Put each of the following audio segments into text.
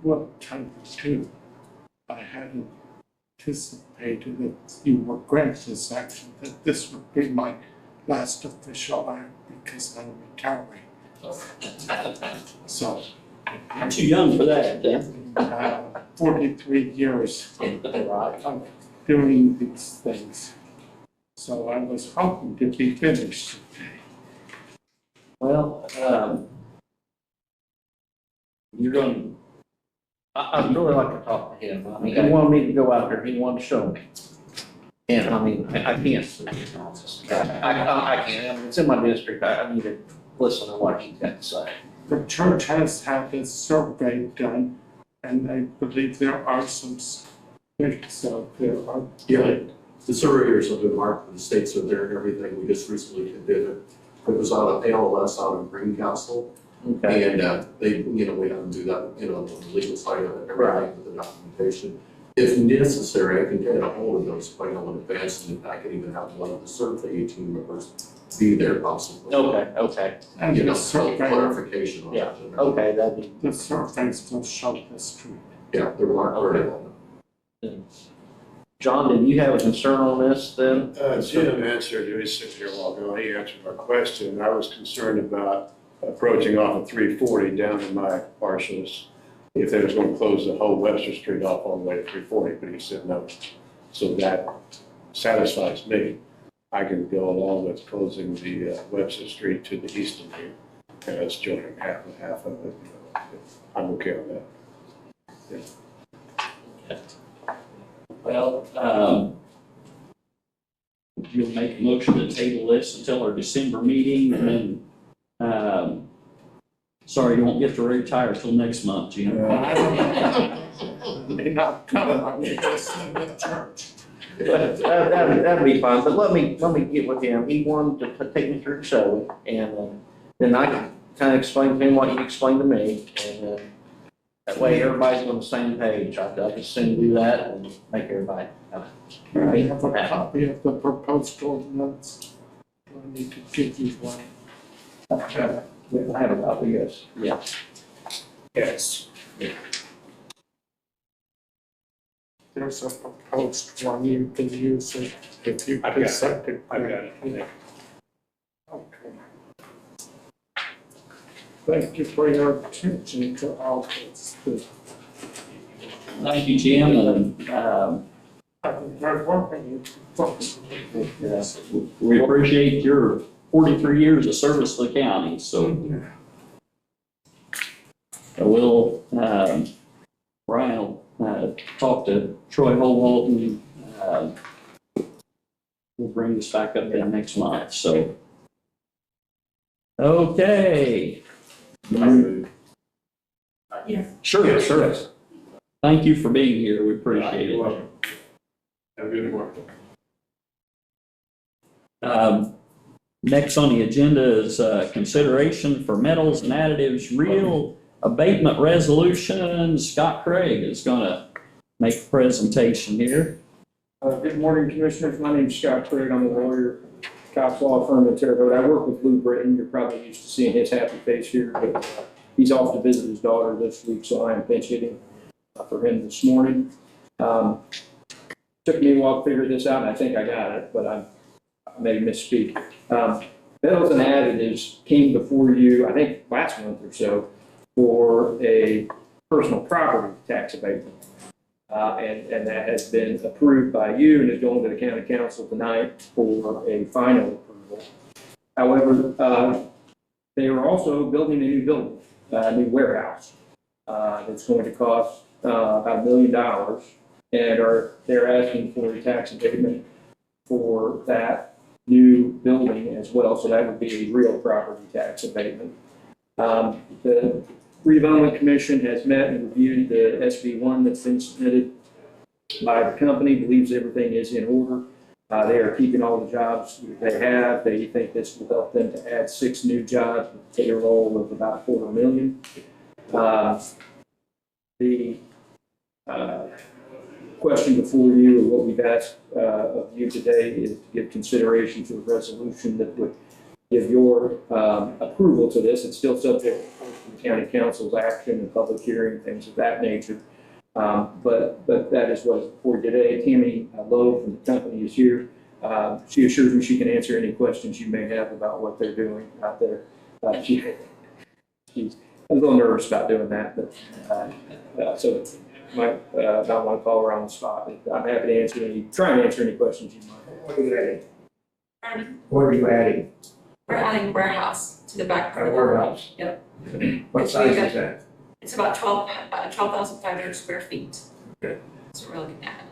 what type two. I hadn't anticipated that you were granted this action, that this would be my last official act because I'm retiring. So, You're too young for that. 43 years Right. of doing these things. So I was hoping to be finished today. Well, you're going, I'd really like to talk to him. I mean, he wanted me to go out there, he wanted to show me. And I mean, I can't. I can't, I mean, it's in my district, I need to listen to what he's got to say. The church has had a survey done, and I believe there are some sticks out there. Yeah, the surveyors have been marked, the stakes are there and everything, we just recently did it. It was on a ALS out in Green Castle, Okay. and they, we have to do that, on the legal side of it, Right. everything with the documentation. If necessary, I can get a hold of those quite in advance, and I can even have one of the survey team members be there possibly. Okay. And You the know, for survey, clarification on Yeah. that. Okay, that'd be. the surveys still show the street. Yeah, they're marked very Okay. well. John, did you have a concern on this then? Jim answered, he was sitting here a while ago, he answered my question. I was concerned about approaching off of 340 down to my parcels, if they was going to close the whole Webster Street off all the way to 340, but he said no. So that satisfies me. I can go along with closing the Webster Street to the east of here, and that's joining half and half of it. I'm okay with that. Well, you'll make a motion to table this until our December meeting, and then, sorry, you won't get to retire till next month, Jim. I don't know. May not come, I may just in the church. That'd be fine, but let me get with him. He wanted to take me through the show, and then I can kind of explain to him what you explained to me, and that way everybody's on the same page. I just soon do that and make everybody. I have a copy of the proposed ordinance. Do I need to give you one? I have a copy, yes. Yeah. Yes. There's a proposed one, you can use it if you I've got it. accept it. I've got it. Yeah. Okay. Thank you for your attention to all this. Thank you, Jim, and, I've been working with folks. we appreciate your 43 years of service to the county, so we'll, Brian will talk to Troy Holwalt, and we'll bring this back up in next month, so. Okay. Sure. Thank you for being here, we appreciate You're it. welcome. Have a good work. Next on the agenda is consideration for metals and additives real abatement resolution. Scott Craig is going to make a presentation here. Good morning, Commissioners. My name is Scott Craig. I'm a lawyer, Cox Law Firm in Terre Haute. I work with Lou Britton. You're probably used to seeing his happy face here, but he's off to visit his daughter this week, so I am pinch hitting for him this morning. Took me a while to figure this out, and I think I got it, but I may misspeak. Metals and Additives came before you, I think, last month or so, for a personal property tax abatement. And that has been approved by you and is going to the county council tonight for a final approval. However, they are also building a new building, a new warehouse. That's going to cost about $1 million, and they're asking for a tax abatement for that new building as well. So that would be a real property tax abatement. The Redevelopment Commission has met and reviewed the SB1 that's been submitted by the company, believes everything is in order. They are keeping all the jobs they have. They think this will help them to add 6 new jobs with a payroll of about $250,000. The question before you, or what we've asked of you today, is to give consideration to a resolution that would give your approval to this. It's still subject to the county council's action and public hearing, things of that nature. But that is what is before you today. Tammy Lowe from the company is here. She assures me she can answer any questions you may have about what they're doing out there. She's a little nervous about doing that, but so might not want to call her on the spot. I'm happy to try and answer any questions you might have. What are you adding? Pardon? What are you adding? We're adding warehouse to the back A part of the warehouse? Yep. What size is that? It's about 12,500 square feet. Okay. That's what we're looking at.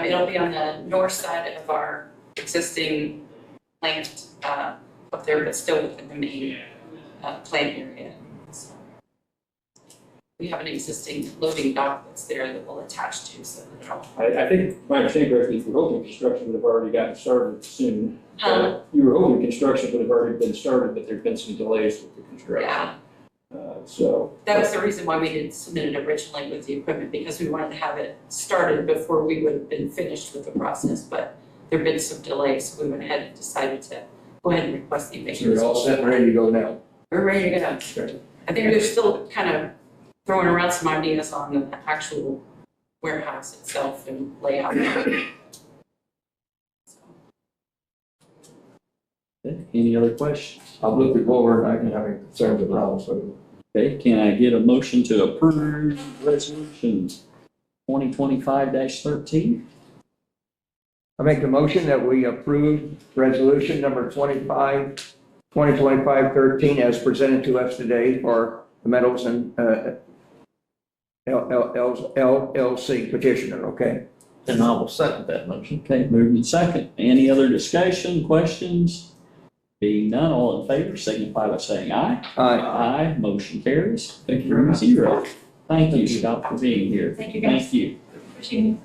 It'll be on the north side of our existing plant up there, but still within the main plant area. So we have an existing loading dock that's there that we'll attach to, so that it'll. I think, my understanding correctly, you were hoping construction would have already gotten started soon. You were hoping construction would have already been started, but there've been some delays with the construction. Yeah, So. that was the reason why we didn't submit it originally with the equipment, because we wanted to have it started before we would have been finished with the process, but there've been some delays, so we went ahead and decided to go ahead and request the So eviction. you're all set and ready to go now? We're ready to go. Okay. I think they're still kind of throwing around some ideas on the actual warehouse itself and layout. So, Okay, any other questions? I've looked it over and I can have any concerns about it, so. Okay, can I get a motion to approve resolution 2025-13? I make the motion that we approve resolution number 2025-13 as presented to us today for the Metals and LLC petitioner, okay? And I will second that motion. Okay, moved and second. Any other discussion, questions? Being none, all in favor signify by saying aye. Aye. Aye, motion carries. 3-0. Thank you, Scott, for being here. Thank you, guys. Thank you. Appreciate it.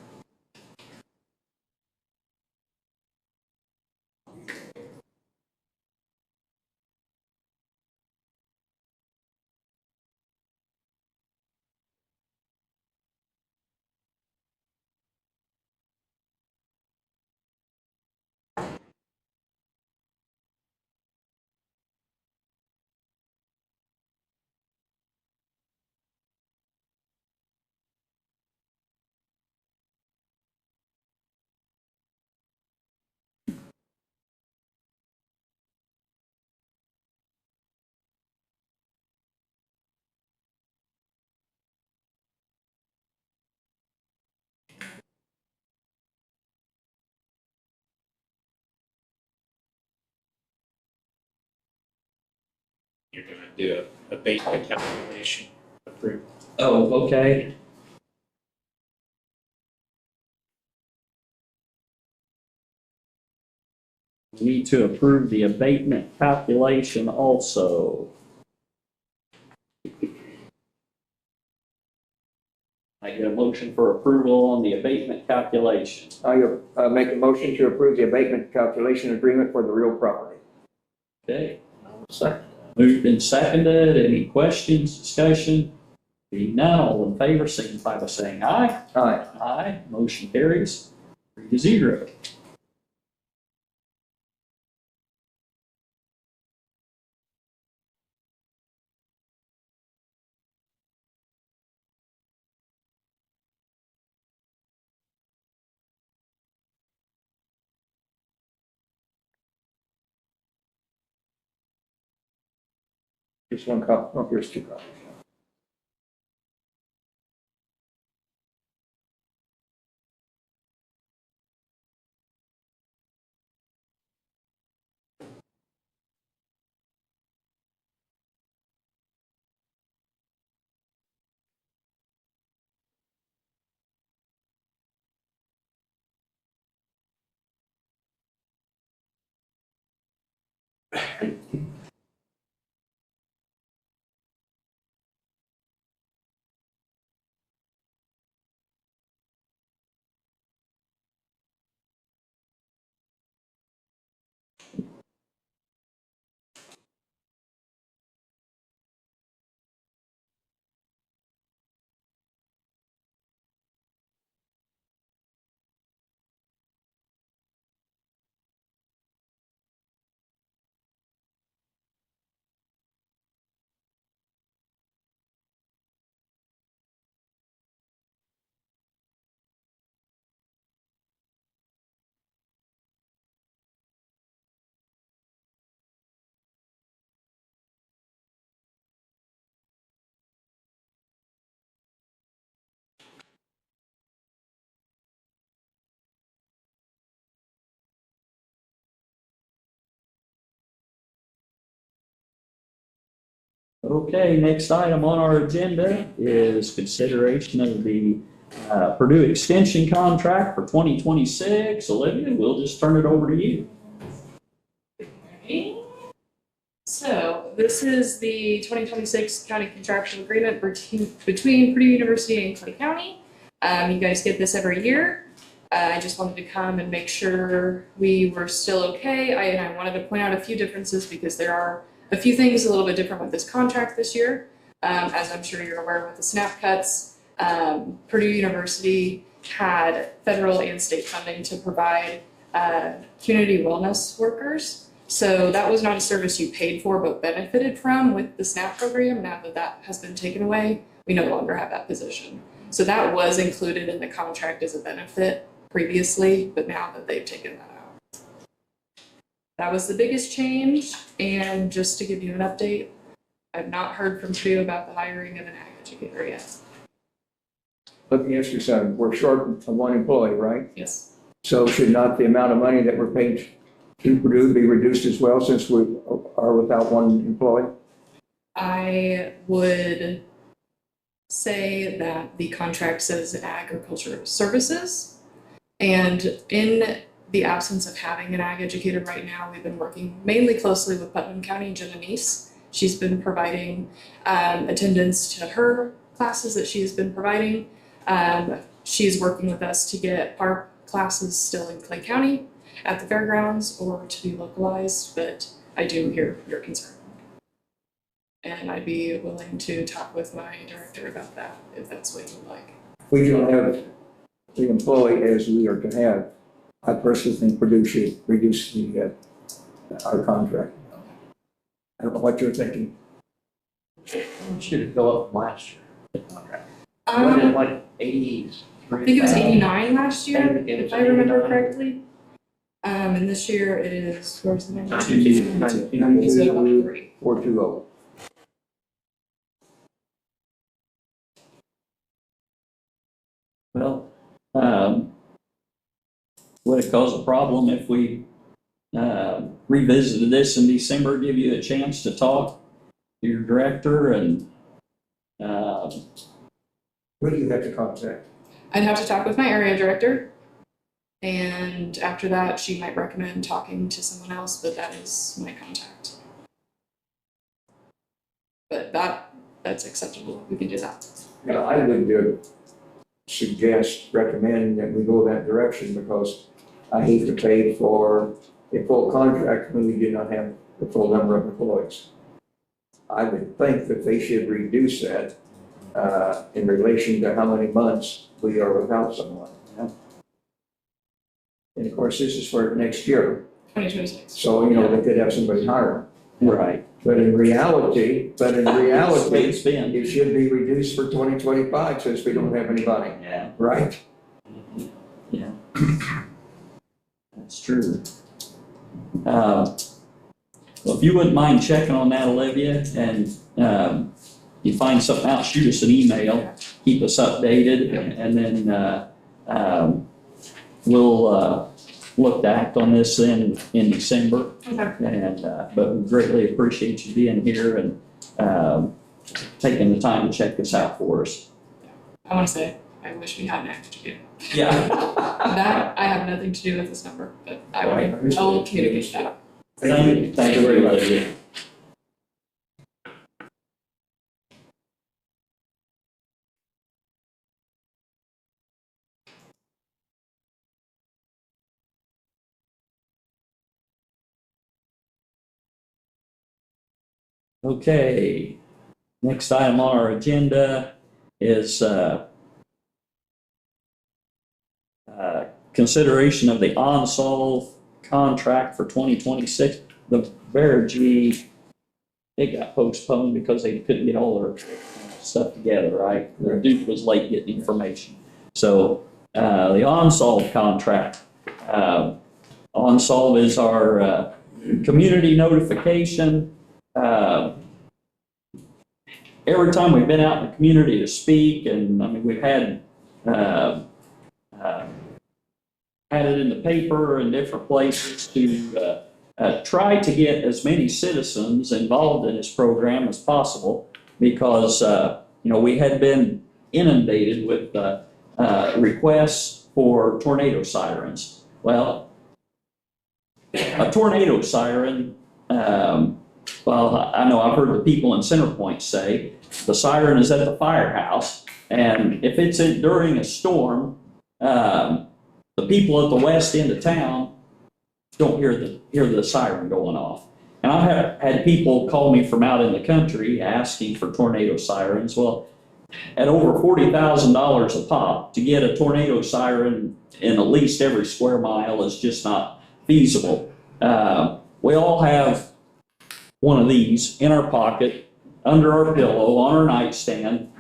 You're gonna do a basic calculation approval. Oh, okay. We need to approve the abatement calculation also. I get a motion for approval on the abatement calculation. I make a motion to approve the abatement calculation agreement for the real property. Okay, Second. moved and seconded. Any questions, discussion? Being none, all in favor signify by saying aye. Aye. Aye, motion carries 3-0. Just one copy, oh, here's two copies. Okay, next item on our agenda is consideration of the Purdue Extension contract for 2026. Olivia, we'll just turn it over to you. So this is the 2026 county contractual agreement between Purdue University and Clay County. You guys get this every year. I just wanted to come and make sure we were still okay. I wanted to point out a few differences because there are a few things a little bit different with this contract this year. As I'm sure you're aware with the SNAP cuts, Purdue University had federal and state funding to provide community wellness workers. So that was not a service you paid for but benefited from with the SNAP program. Now that that has been taken away, we no longer have that position. So that was included in the contract as a benefit previously, but now that they've taken that out. That was the biggest change, and just to give you an update, I've not heard from Purdue about the hiring of an ag educator yet. Let me ask you something. We're short of one employee, right? Yes. So should not the amount of money that we're paid to Purdue be reduced as well since we are without one employee? I would say that the contract says agriculture services, and in the absence of having an ag educator right now, we've been working mainly closely with Putnam County Jenna Neese. She's been providing attendance to her classes that she has been providing. She's working with us to get park classes still in Clay County at the fairgrounds or to be localized, but I do hear your concern. And I'd be willing to talk with my director about that if that's what you would like. We don't have the employee as we are to have. I personally think Purdue should reduce the, our contract. I don't know what you're thinking. Should it go up from last year? Wasn't it like 80s? I think it was 89 last year, It was if I remember 89. correctly. And this year it is, where's the number? 92. So about 3. 420. Well, would it cause a problem if we revisited this in December, give you a chance to talk to your director and Who do you have to contact? I'd have to talk with my area director. And after that, she might recommend talking to someone else, but that is my contact. But that's acceptable. We can do that. You know, I would suggest, recommend that we go that direction because I hate to pay for a full contract when we do not have the full number of employees. I would think that they should reduce that in relation to how many months we are without someone. And of course, this is for next year, 2026. so, you know, they could have somebody hire. right. But in reality, It's been. it should be reduced for 2025 since we don't have anybody, Yeah, right? yeah. That's true. Well, if you wouldn't mind checking on that, Olivia, and you find something out, shoot us an email, keep us updated, and then we'll look to act on this in December. Okay. And but we greatly appreciate you being here and taking the time to check this out for us. I want to say, I wish we had an active educator. Yeah. That, I have nothing to do with this number, but I will communicate that. Thank you very much. Okay, next item on our agenda is consideration of the OnSolve contract for 2026. The Verigy, it got postponed because they couldn't get all their stuff together, right? The Duke was late getting information. So the OnSolve contract, OnSolve is our community notification. Every time we've been out in the community to speak, and I mean, we've had it in the paper and different places to try to get as many citizens involved in this program as possible because, we had been inundated with requests for tornado sirens. Well, a tornado siren, well, I know I've heard the people in Centerpoint say the siren is at the firehouse, and if it's during a storm, the people at the west end of town don't hear the siren going off. And I've had people call me from out in the country asking for tornado sirens. Well, at over $40,000 a pop, to get a tornado siren in at least every square mile is just not feasible. We all have one of these in our pocket, under our pillow, on our nightstand.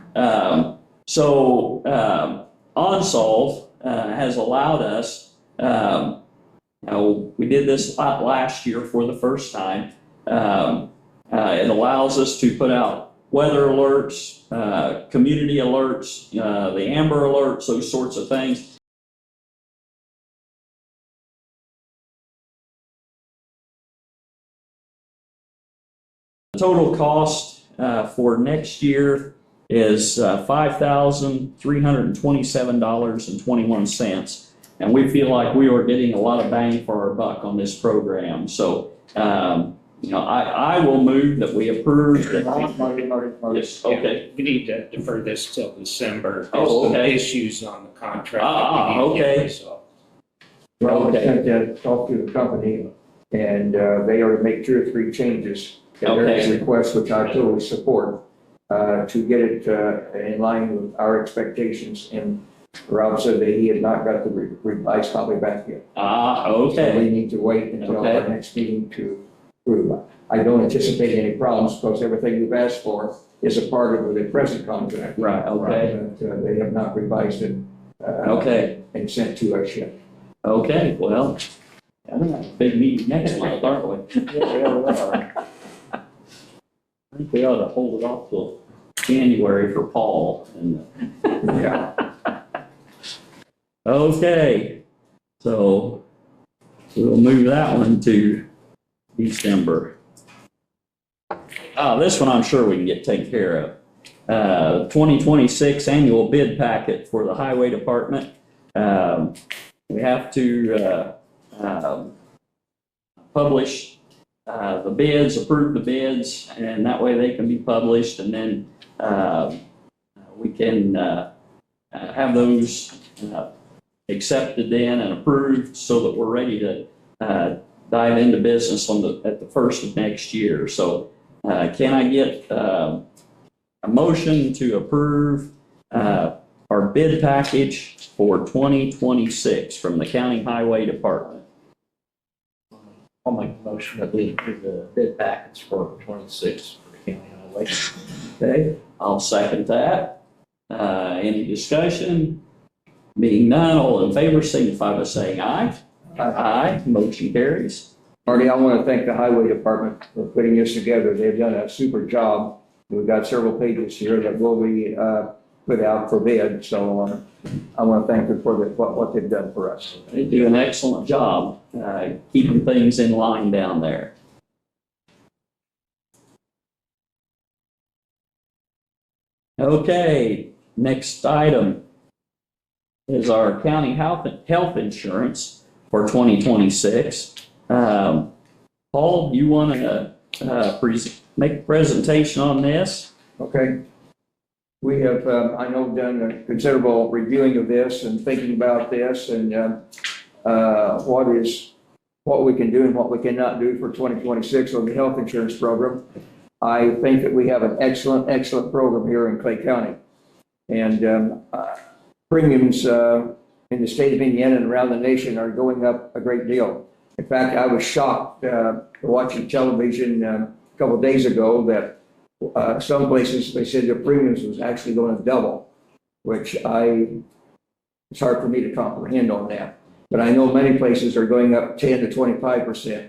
OnSolve has allowed us, we did this last year for the first time. It allows us to put out weather alerts, community alerts, the Amber Alerts, those sorts of things. The total cost for next year is $5,327.21. And we feel like we are getting a lot of bang for our buck on this program. So, I will move that we approve. Marty. Okay. We need to defer this till December. Oh, There's some okay. issues on the contract. Ah, that we need to get okay. resolved. Well, we Okay. sent that off to the company, and they already made 2 or 3 changes to their Okay. request, which I totally support, to get it in line with our expectations. And Rob said that he had not got the revised copy back yet. So Okay. we need to wait until our Okay. next meeting to approve. I don't anticipate any problems because everything we've asked for is a part of the present contract. Right, okay. But they have not revised it Okay. and sent to us yet. Okay. Well, I don't have a big meeting next month, aren't we? I think we ought to hold it off till January for Paul. Yeah. Okay, so we'll move that one to December. This one I'm sure we can get taken care of. 2026 annual bid packet for the highway department. We have to publish the bids, approve the bids, and that way they can be published, and then we can have those accepted in and approved so that we're ready to dive into business at the first of next year. So can I get a motion to approve our bid package for 2026 from the County Highway Department? I'll make a motion that we approve the bid package for 26 for the county highway. Okay, I'll second that. Any discussion? Being none, all in favor signify by saying aye. Aye, motion carries. Marty, I want to thank the Highway Department for putting this together. They've done a super job. We've got several pages here that will be put out for bid, so I want to thank them for what they've done for us. They do an excellent job keeping things in line down there. Okay, next item is our county health insurance for 2026. Paul, you want to make a presentation on this? Okay. We have, I know, done a considerable reviewing of this and thinking about this and what we can do and what we cannot do for 2026 on the health insurance program. I think that we have an excellent program here in Clay County. And premiums in the state of Indiana and around the nation are going up a great deal. In fact, I was shocked watching television a couple of days ago that some places, they said their premiums was actually going to double, which it's hard for me to comprehend on that. But I know many places are going up 10 to 25%.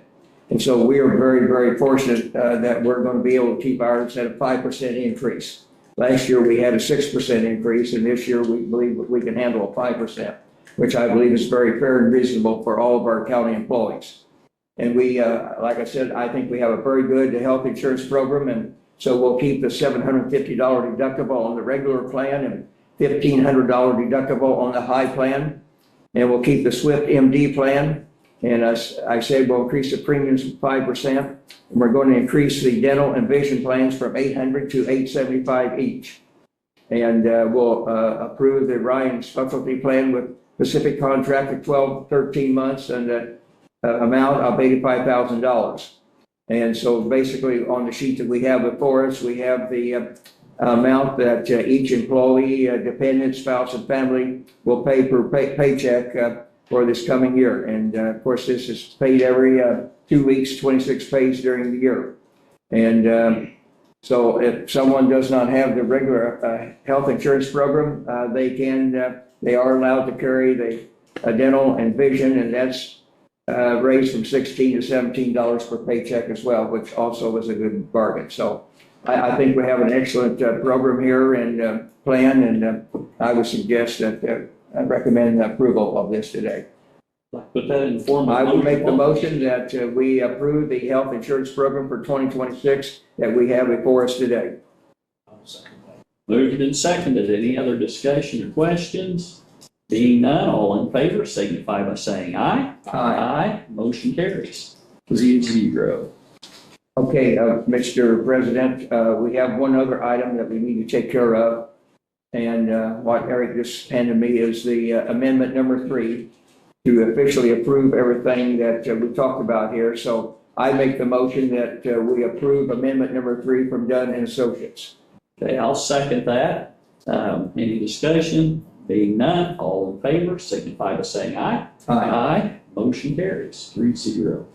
And so we are very, very fortunate that we're going to be able to keep ours at a 5% increase. Last year we had a 6% increase, and this year we believe that we can handle a 5%, which I believe is very fair and reasonable for all of our county employees. And we, like I said, I think we have a very good health insurance program, and so we'll keep the $750 deductible on the regular plan and $1,500 deductible on the high plan. And we'll keep the SWIFT MD plan. And as I said, we'll increase the premiums 5%. And we're going to increase the dental and vision plans from $800 to $875 each. And we'll approve the Ryan specialty plan with Pacific contract for 12, 13 months and the amount of $85,000. And so basically on the sheet that we have before us, we have the amount that each employee, dependent, spouse, and family will pay per paycheck for this coming year. And of course, this is paid every 2 weeks, 26 pays during the year. And so if someone does not have the regular health insurance program, they are allowed to carry the dental and vision, and that's raised from $16 to $17 per paycheck as well, which also is a good bargain. So I think we have an excellent program here and plan, and I would suggest that I recommend approval of this today. Put that in form of. I would make the motion that we approve the health insurance program for 2026 that we have before us today. Moved and seconded. Any other discussion or questions? Being none, all in favor signify by saying aye. Aye. Motion carries 3-0. Okay, Mr. President, we have one other item that we need to take care of. And what Eric just handed me is the amendment number 3 to officially approve everything that we talked about here. So I make the motion that we approve amendment number 3 from Dunn and Associates. Okay, I'll second that. Any discussion? Being none, all in favor signify by saying aye. Aye. Motion carries 3-0.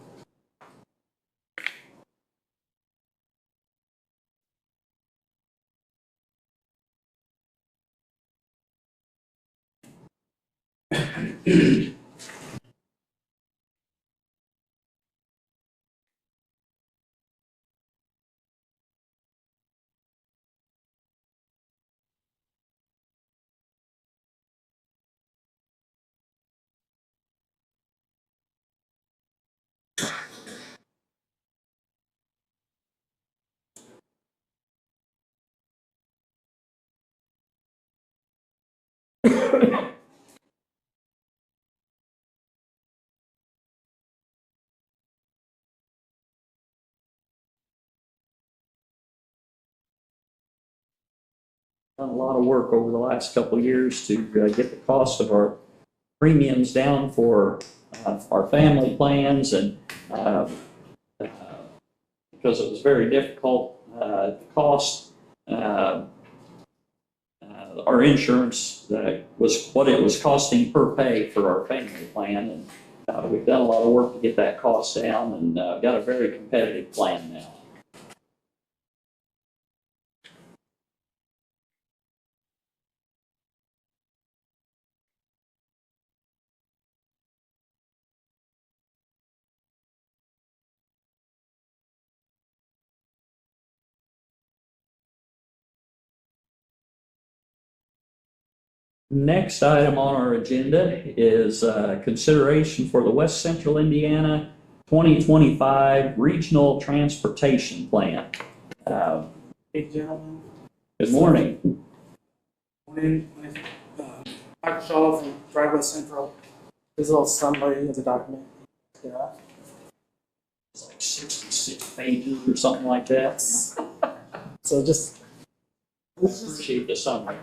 Done a lot of work over the last couple of years to get the cost of our premiums down for our family plans, and because it was very difficult, the cost, our insurance was what it was costing per pay for our family plan, and we've done a lot of work to get that cost down, and got a very competitive plan now. Next item on our agenda is consideration for the West Central Indiana 2025 Regional Transportation Plan. Hey, gentlemen. Good morning. Morning. Michael Shaw from Drive West Central. This is a little summary of the document. Yeah. It's like 66 pages or something like that. So just. This is Appreciate the summary.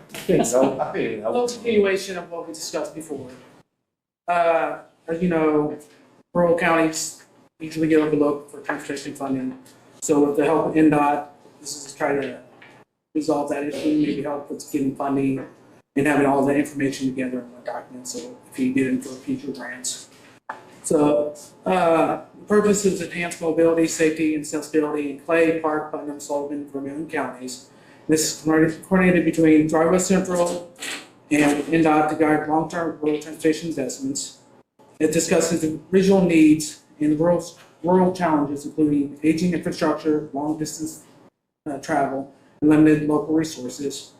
a little continuation of what we discussed before. As you know, rural counties usually get overlooked for transportation funding. So with the help of NDOT, this is to try to resolve that issue, maybe help with getting funding and having all the information together in one document. So if you get in for future grants. So the purpose is to enhance mobility, safety, and accessibility in Clay, Park, Putnam, Sullivan, Vermillion counties. This is coordinated between Drive West Central and NDOT to guide long-term rural transportation investments. It discusses the regional needs and rural challenges, including aging infrastructure, long-distance travel, and limited local resources.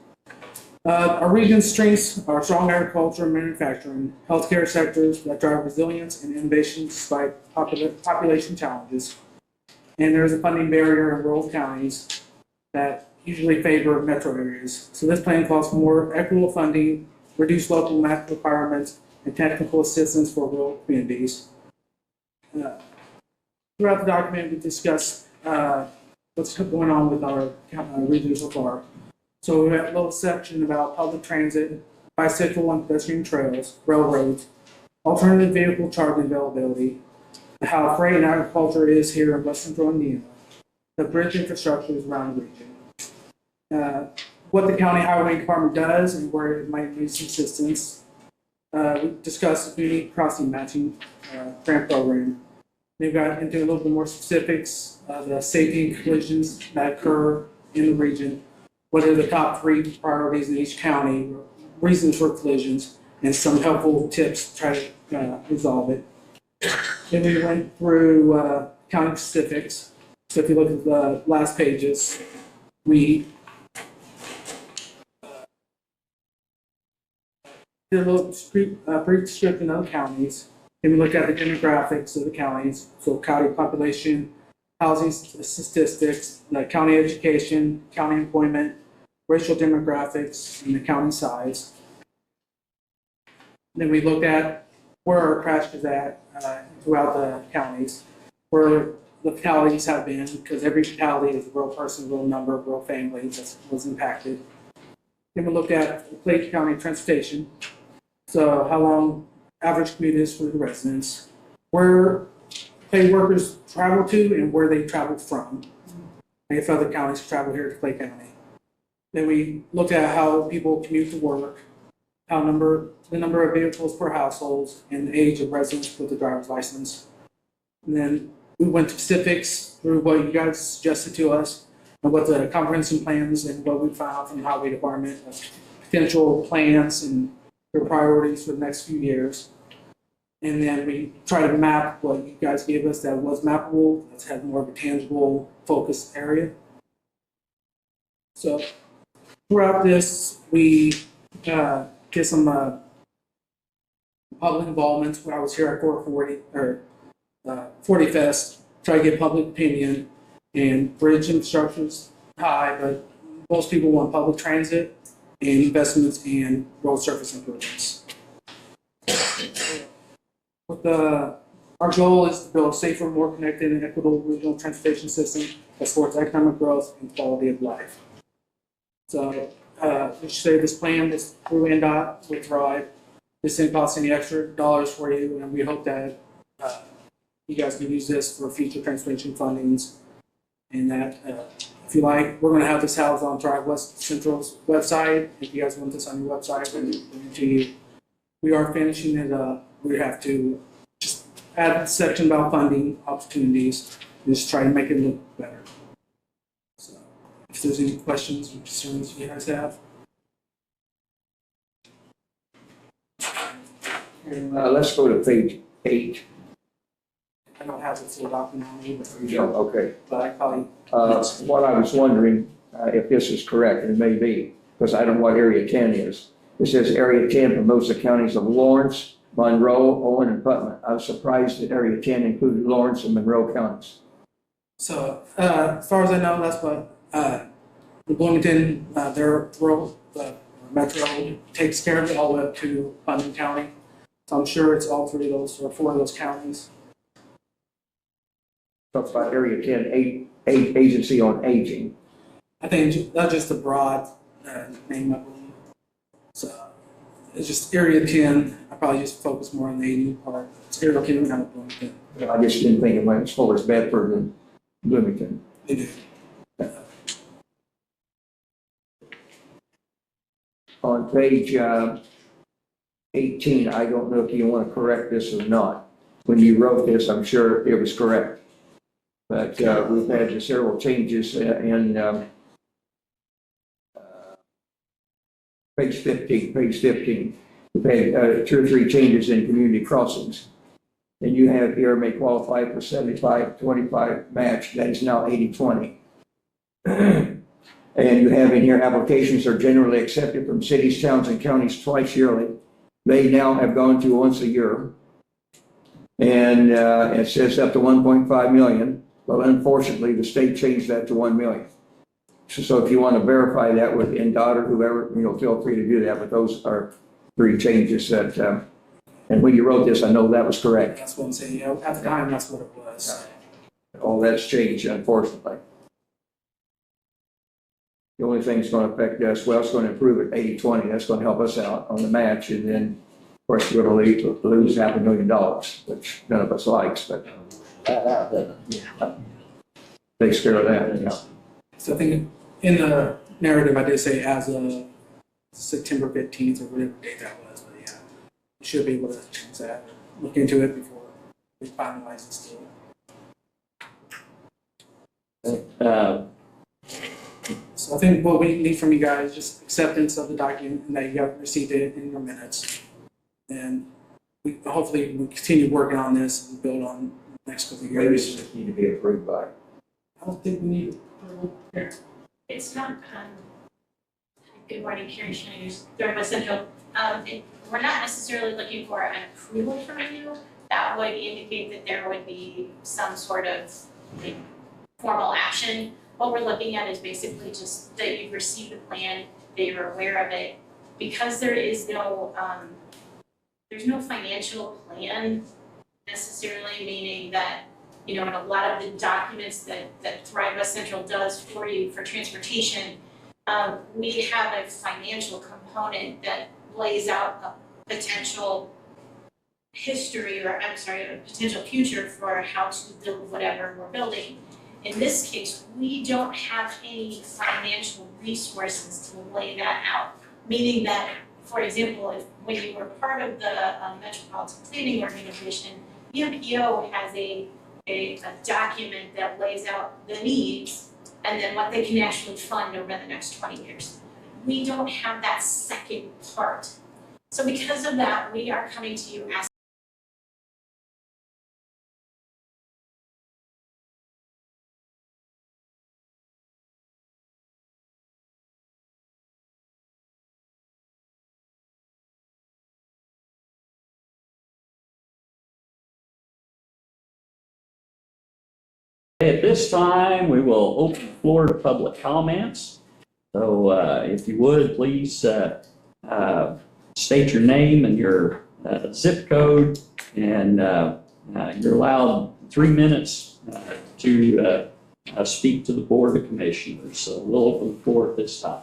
Our region's strengths are strong agriculture and manufacturing, healthcare sectors that drive resilience and innovation despite population challenges. And there's a funding barrier in rural counties that usually favor metro areas. So this plan calls for more equitable funding, reduced local math requirements, and technical assistance for rural communities. Throughout the document, we discuss what's going on with our region so far. So we have a little section about public transit, bicycle and pedestrian trails, railroads, alternative vehicle charging availability, how freight and agriculture is here in West Central Indiana, the bridge infrastructure is around the region, what the county highway department does and where it might need some assistance. We discussed the community crossing matching grant program. They got into a little bit more specifics, the safety collisions that occur in the region, what are the top 3 priorities in each county, reasons for collisions, and some helpful tips to try to resolve it. Then we went through county specifics. So if you look at the last pages, we did a little brief description of the counties. Then we look at the demographics of the counties, so county population, housing statistics, the county education, county employment, racial demographics, and the county size. Then we looked at where our crash is at throughout the counties, where the fatalities have been, because every fatality is a real person, real number, real family that was impacted. Then we looked at Clay County transportation, so how long average commute is for the residents, where Clay workers travel to and where they travel from, and if other counties travel here to Clay County. Then we looked at how people commute to work, the number of vehicles per household, and the age of residents with a driver's license. And then we went to specifics through what you guys suggested to us, and what the comprehensive plans and what we found from the highway department, potential plans and their priorities for the next few years. And then we try to map what you guys gave us that was mappable, that had more of a tangible focus area. So throughout this, we get some public involvement. When I was here at 40 Fest, try to get public opinion, and bridge infrastructure's high, but most people want public transit and investments in road surface improvements. Our goal is to build a safer, more connected, and equitable regional transportation system that supports economic growth and quality of life. So, we should say this plan is through NDOT will thrive. This didn't cost any extra dollars for you, and we hope that you guys can use this for future transportation fundings. And that, if you like, we're going to have this housed on Drive West Central's website. If you guys want this on your website, we'll bring it to you. We are finishing it up. We have to just add a section about funding opportunities, and just try to make it look better. So, if there's any questions or concerns you guys have. Let's go to page 8. I don't have the full document on me, Okay. but I probably. What I was wondering, if this is correct, and it may be, because I don't know what Area 10 is. It says Area 10 promotes the counties of Lawrence, Monroe, Owen, and Putnam. I was surprised that Area 10 included Lawrence and Monroe counties. So, as far as I know, that's what the Bloomington, their rural, metro takes care of it all the way up to Putnam County. So I'm sure it's all 3 of those or 4 of those counties. Talks about Area 10, Agency on Aging. I think that's just a broad name, I believe. So it's just Area 10. I probably just focus more on the aging part. It's Area 10, not Bloomington. I just didn't think it went as far as Bedford and Bloomington. They do. On page 18, I don't know if you want to correct this or not. When you wrote this, I'm sure it was correct. But we've had several changes in page 15. We've had 2 or 3 changes in community crossings. And you have here may qualify for 75-25 match. That is now 80-20. And And you have in here, applications are generally accepted from cities, towns, and counties twice yearly. They now have gone to once a year. And it says up to 1.5 million, but unfortunately, the state changed that to 1 million. So if you want to verify that with NDOT or whoever, feel free to do that, but those are 3 changes that, and when you wrote this, I know that was correct. That's what I'm saying, yeah, at the time, that's what it was. All that's changed, unfortunately. The only thing that's going to affect us, well, it's going to improve it 80-20. That's going to help us out on the match. And then, of course, we're going to lose $500,000, which none of us likes, but takes care of that. Yeah. So I think in the narrative, I did say as of September 15th or whatever date that was, but yeah, we should be able to change that, look into it before we finalize this deal. So I think what we need from you guys is just acceptance of the document and that you have received it in your minutes. And hopefully we continue working on this and build on the next couple of Maybe years. it just need to be approved by. I don't think we need approval here. It's not, good morning, Karen Schneider, Third Central. We're not necessarily looking for an approval from you. That would indicate that there would be some sort of formal action. What we're looking at is basically just that you've received the plan, that you're aware of it. Because there is no, there's no financial plan necessarily, meaning that, in a lot of the documents that Thrive West Central does for you for transportation, we have a financial component that lays out a potential history, or a potential future for how to build whatever we're building. In this case, we don't have any financial resources to lay that out, meaning that, for example, when you were part of the Metropolitan Planning Organization, the MPO has a document that lays out the needs and then what they can actually fund over the next 20 years. We don't have that second part. So because of that, we are coming to you asking At this time, we will open the floor to public comments. So if you would, please state your name and your zip code, and you're allowed 3 minutes to speak to the Board of Commissioners. So we'll open the floor at this time.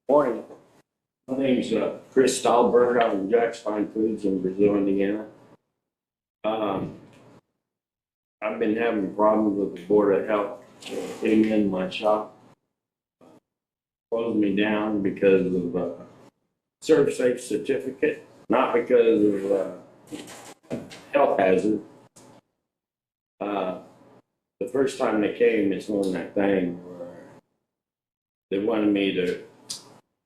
Morning. My name's Chris Stahlberg. I'm with Jack's Fine Foods in Brazil, Indiana. I've been having problems with the Board of Health. Came in my shop, closed me down because of ServSafe certificate, not because of health hazard. The first time they came, it's on that thing where they wanted me to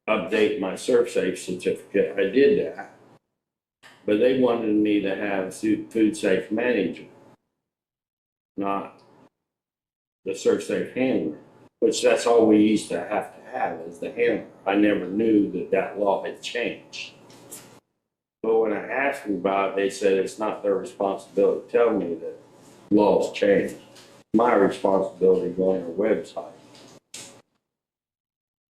update my ServSafe certificate. I did that, but they wanted me to have food safe manager, not the ServSafe handler, which that's all we used to have is the handler. I never knew that law had changed. But when I asked them about it, they said it's not their responsibility to tell me that laws changed. My responsibility to go on their website.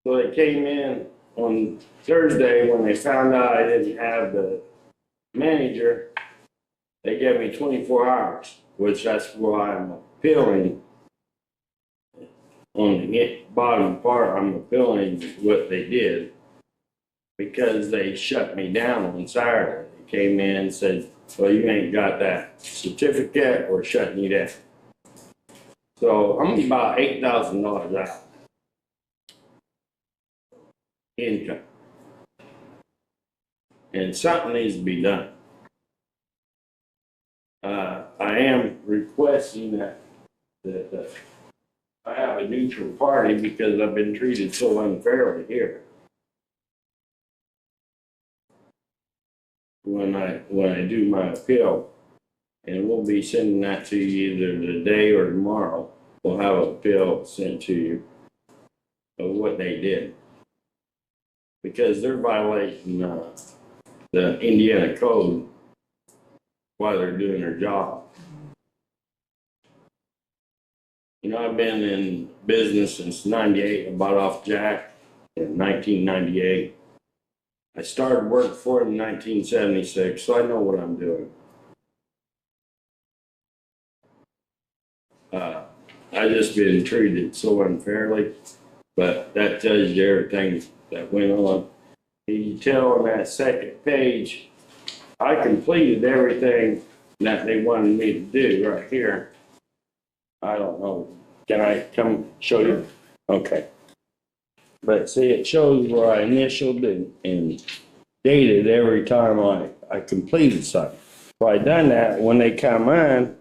So they came in on Thursday when they found out I didn't have the manager. They gave me 24 hours, which that's why I'm appealing. On the bottom part, I'm appealing what they did because they shut me down on Saturday. They came in and said, well, you ain't got that certificate, we're shutting you down. So I'm about $8,000 out income. And something needs to be done. I am requesting that that I have a neutral party because I've been treated so unfairly here. When I do my appeal, and we'll be sending that to you either today or tomorrow. We'll have a bill sent to you of what they did. Because they're violating the Indiana code while they're doing their job. You know, I've been in business since '98. I bought off Jack in 1998. I started work for him in 1976, so I know what I'm doing. I just been treated so unfairly, but that tells you everything that went on. You tell on that second page, I completed everything that they wanted me to do right here. I don't know, can I come show you? Okay. But see, it shows where I initialed and dated every time I completed something. So I done that, when they come in,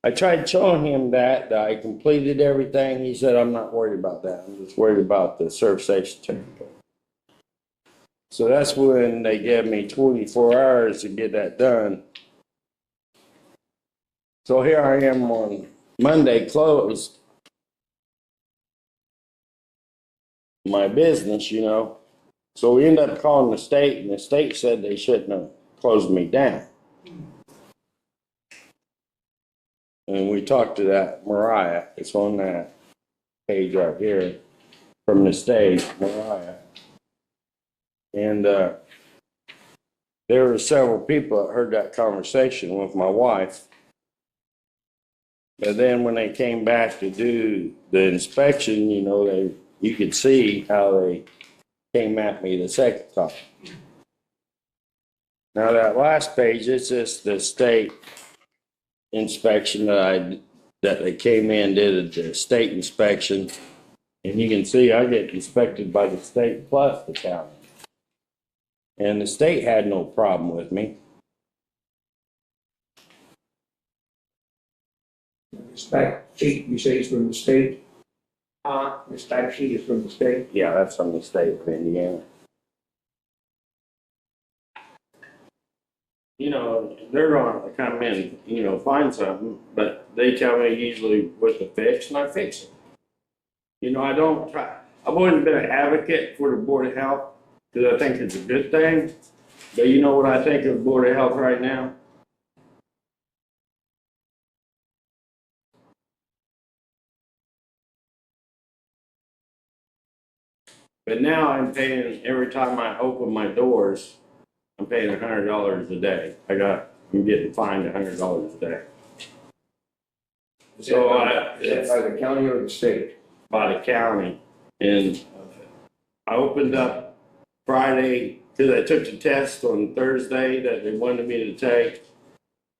I tried showing him that I completed everything. He said, I'm not worried about that. I'm just worried about the serve safe certificate. So that's when they gave me 24 hours to get that done. So here I am on Monday closed my business, you know. So we ended up calling the state, and the state said they shouldn't have closed me down. And we talked to that Mariah, it's on that page right here from the state, Mariah. And there were several people that heard that conversation with my wife. But then when they came back to do the inspection, you know, you could see how they came at me the second time. Now that last page, it's just the state inspection that they came in, did the state inspection. And you can see I get inspected by the state plus the county. And the state had no problem with me. This back sheet, you say is from the state? This back sheet is from the state? Yeah, that's from the state of Indiana. You know, they're gonna come in, you know, find something, but they tell me usually what to fix, and I fix it. You know, I've always been an advocate for the Board of Health, because I think it's a good thing. But you know what I think of the Board of Health right now? But now I'm paying, every time I open my doors, I'm paying $100 a day. I'm getting fined $100 a day. So Is that by the county or the state? By the county. And I opened up Friday, because I took the test on Thursday that they wanted me to take.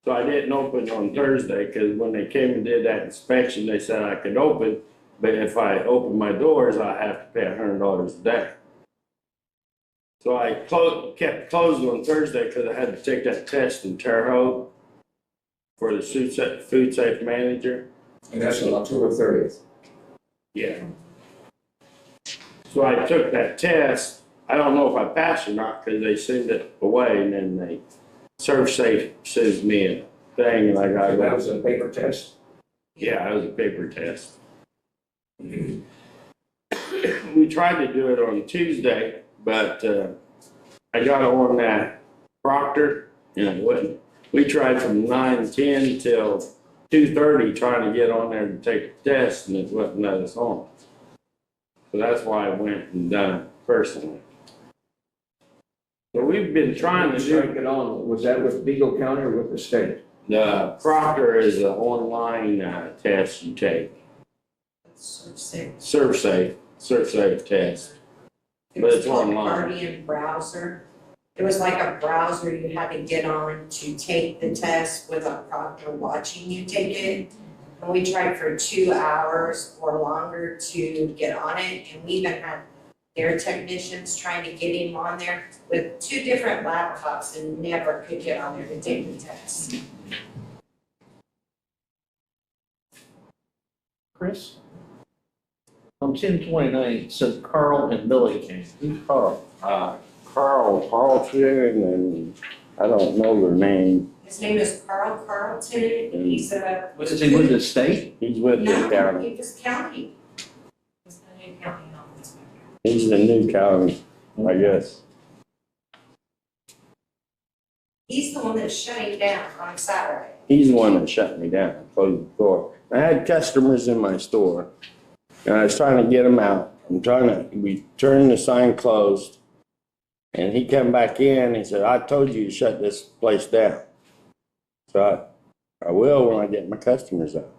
So I didn't open on Thursday, because when they came and did that inspection, they said I could open. But if I open my doors, I have to pay $100 a day. So I kept closed on Thursday because I had to take that test in Terre Haute for the food safe manager. And that's on October 30th. Yeah. So I took that test. I don't know if I passed or not because they send it away and then they ServSafe sends me a thing and I got That was a paper test? Yeah, it was a paper test. We tried to do it on Tuesday, but I got on that Proctor and it wouldn't. We tried from 9:10 till 2:30 trying to get on there to take the test and it wouldn't let us on. So that's why I went and done it personally. So we've been trying to do. Get on. Was that with Beagle County or with the state? The Proctor is an online test you take. ServSafe test. But it's called online. Guardian Browser. It was like a browser you had to get on to take the test with a proctor watching you take it. And we tried for 2 hours or longer to get on it, and we even had their technicians trying to get him on there with 2 different laptops and never could get on there to take the test. Chris? On 1029, it says Carl and Billy came. Who's Carl? Carl Carlton, and I don't know their name. His name is Carl Carlton, he's a. Is he with the state? He's with the No, county. he was county. He's the new county office. He's the new county, I guess. He's the one that's shutting down on Saturday. He's the one that shut me down, closed the door. I had customers in my store, and I was trying to get them out. We turned the sign closed, and he come back in, he said, I told you to shut this place down. So I will when I get my customers out.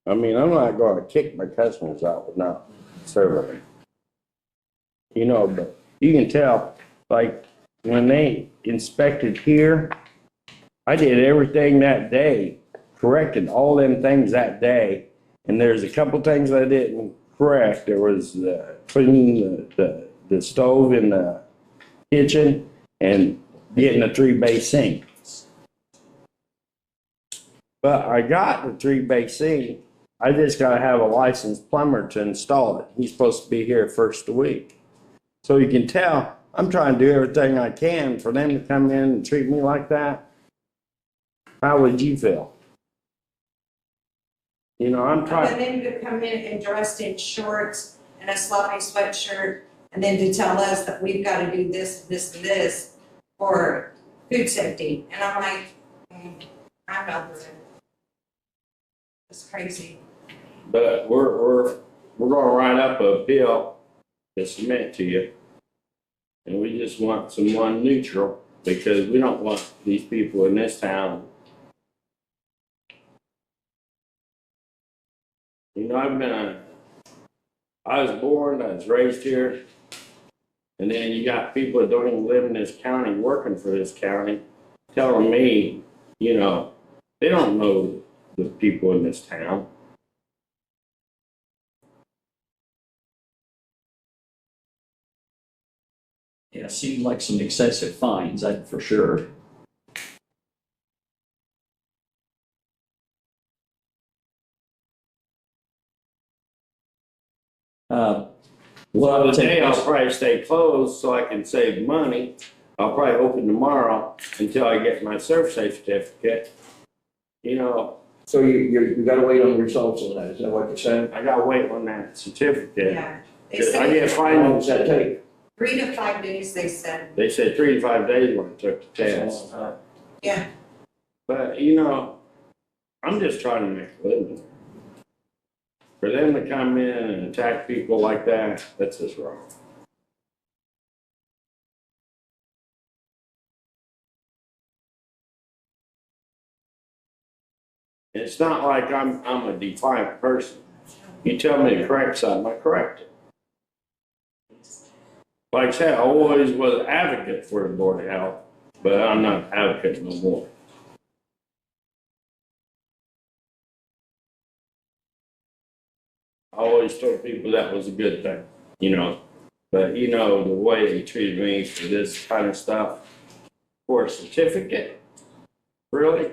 I mean, I'm not gonna kick my customers out without serving them. You know, but you can tell, like, when they inspected here, I did everything that day, corrected all them things that day. And there's a couple things I didn't correct. There was cleaning the stove in the kitchen and getting a 3-bay sink. But I got the 3-bay sink. I just gotta have a licensed plumber to install it. He's supposed to be here first of the week. So you can tell, I'm trying to do everything I can for them to come in and treat me like that. How would you feel? You know, I'm And trying. then to come in and dressed in shorts and a sloppy sweatshirt, and then to tell us that we've gotta do this, this, and this for food safety. And I'm like, I'm not doing it. It's crazy. But we're gonna write up a bill to submit to you. And we just want someone neutral, because we don't want these people in this town. You know, I was born, I was raised here. And then you got people that don't even live in this county, working for this county, telling me, you know, they don't know the people in this town. Yeah, seems like some excessive fines, that for sure. Well, the day I'll probably stay closed so I can save money. I'll probably open tomorrow until I get my serve safe certificate. You know, So you gotta wait on the results of that, is that what you're saying? I gotta wait on that certificate. Yeah. They 'Cause I said get How long fined, does that take? 3 to 5 days, they said. they said 3 to 5 days when I took the test. Yeah. But, you know, I'm just trying to make a living. For them to come in and attack people like that, that's just wrong. It's not like I'm a defiant person. You tell me to correct something, I correct it. Like I said, I always was an advocate for the Board of Health, but I'm not an advocate no more. I always told people that was a good thing, you know. But you know, the way they treated me for this kind of stuff, for a certificate, really?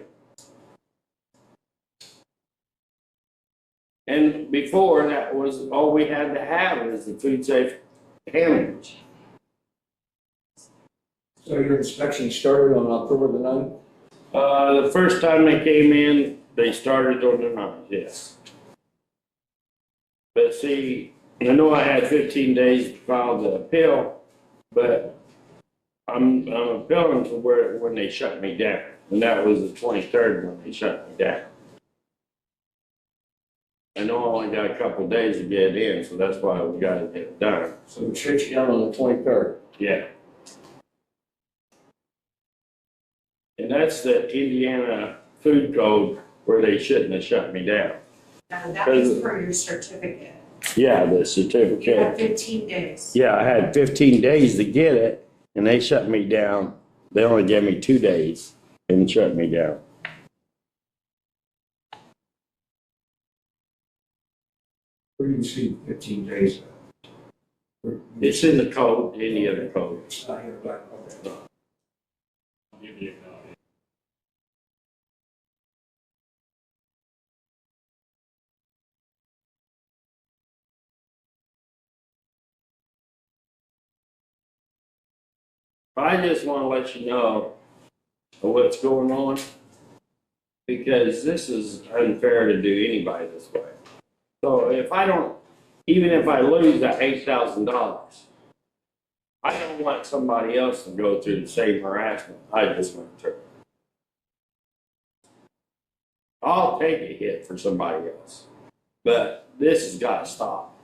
And before, that was all we had to have was the food safe handlers. So your inspection started on October the 9th? The first time they came in, they started on the 9th, yes. But see, I know I had 15 days to file the appeal, but I'm appealing to when they shut me down. And that was the 23rd when they shut me down. I know I only got a couple days to get it in, so that's why we gotta get it done. So it shuts you down on the 23rd. Yeah. And that's the Indiana food code where they shouldn't have shut me down. That was for your certificate. Yeah, the You had certificate. 15 days. Yeah, I had 15 days to get it, and they shut me down. They only gave me 2 days and shut me down. Where do you see 15 days? It's in the code, any other code. It's not here, but, okay. I'll give you a copy. I just wanna let you know what's going on, because this is unfair to do anybody this way. So if I don't, even if I lose that $8,000, I don't want somebody else to go through the same harassment I just went through. I'll take a hit for somebody else, but this has got to stop.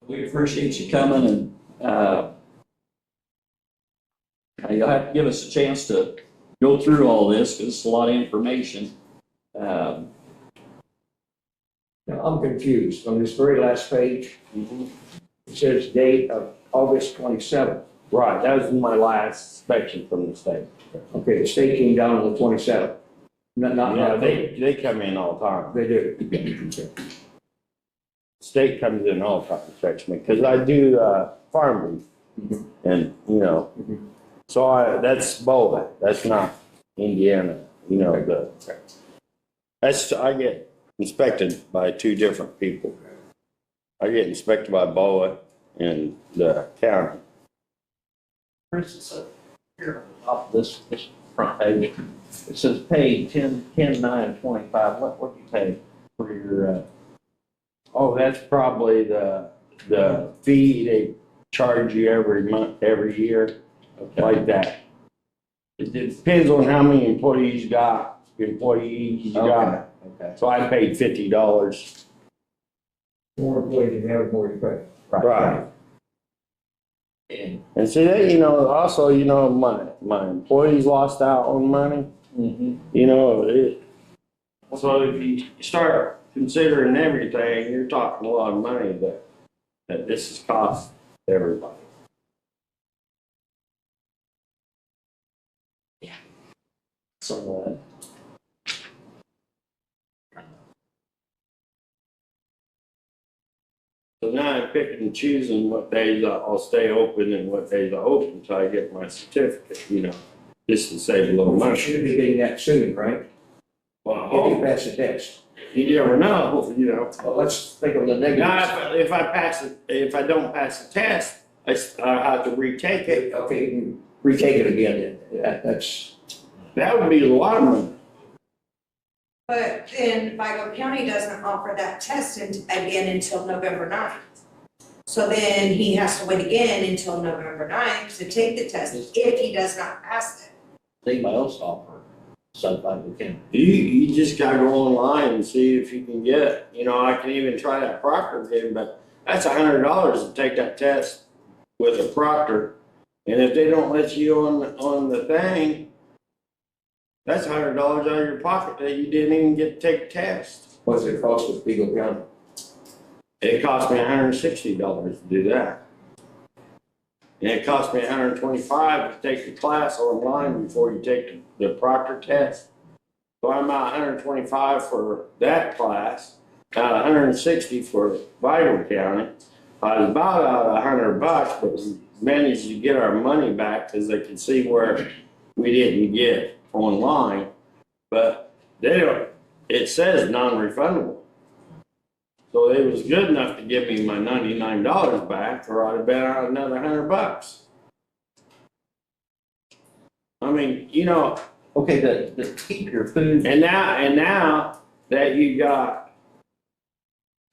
We appreciate you coming, and you'll have to give us a chance to go through all this, because it's a lot of information. Now, I'm confused. On this very last page, it says date of August 27th. Right, that was my last inspection from the state. Okay, the state came down on the 27th. Not, Yeah, they come in all the time. They do. State comes in all the time to fetch me, because I do farm beef, and so that's Bola, that's not Indiana, I get inspected by two different people. I get inspected by Bola and the county. For instance, here on the top of this front page, it says paid 10/9/25. What do you pay for your, Oh, that's probably the fee they charge you every month, every year, like that. It depends on how many employees you got. Okay. So I paid $50. More employees you have, the more you pay. Right. And see that, also, my employees lost out on money. So if you start considering everything, you're talking a lot of money that this has cost everybody. so, So now I'm picking and choosing what days I'll stay open and what days I'll open until I get my certificate, just to save a little You money. should be getting that soon, right? If you Well, pass the test. you never know, Well, let's think of the negatives. Now, if I don't pass the test, I have to retake it. Okay, you can retake it again, then. That would be a lot of money. But then Vigo County doesn't offer that test again until November 9th. So then he has to wait again until November 9th to take the test if he does not pass it. anybody else offer certified we can. You just gotta go online and see if you can get it. I can even try that proctor again, but that's $100 to take that test with a proctor. And if they don't let you on the thing, that's $100 out of your pocket that you didn't even get to take the test. What's it cost with Eagle County? It cost me $160 to do that. And it cost me $125 to take the class online before you take the proctor test. So I'm out $125 for that class, out $160 for Vigo County. I was about out $100, but we managed to get our money back because they could see where we didn't get online. But it says non-refundable. So it was good enough to give me my $99 back, or I'd have been out another $100. I mean, Okay, the keep your food. and now that you got,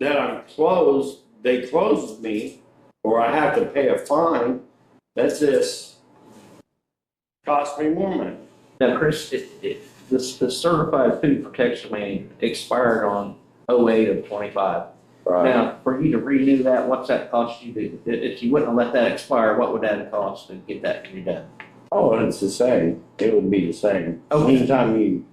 that I'm closed, they closed me, or I have to pay a fine, that's just cost me more money. Now, Chris, the certified food protection manual expired on 08/25. Now, for you to renew that, what's that cost you? If you wouldn't have let that expire, what would that cost to get that redone? Oh, it's the same. It would be the same. Okay. Anytime you.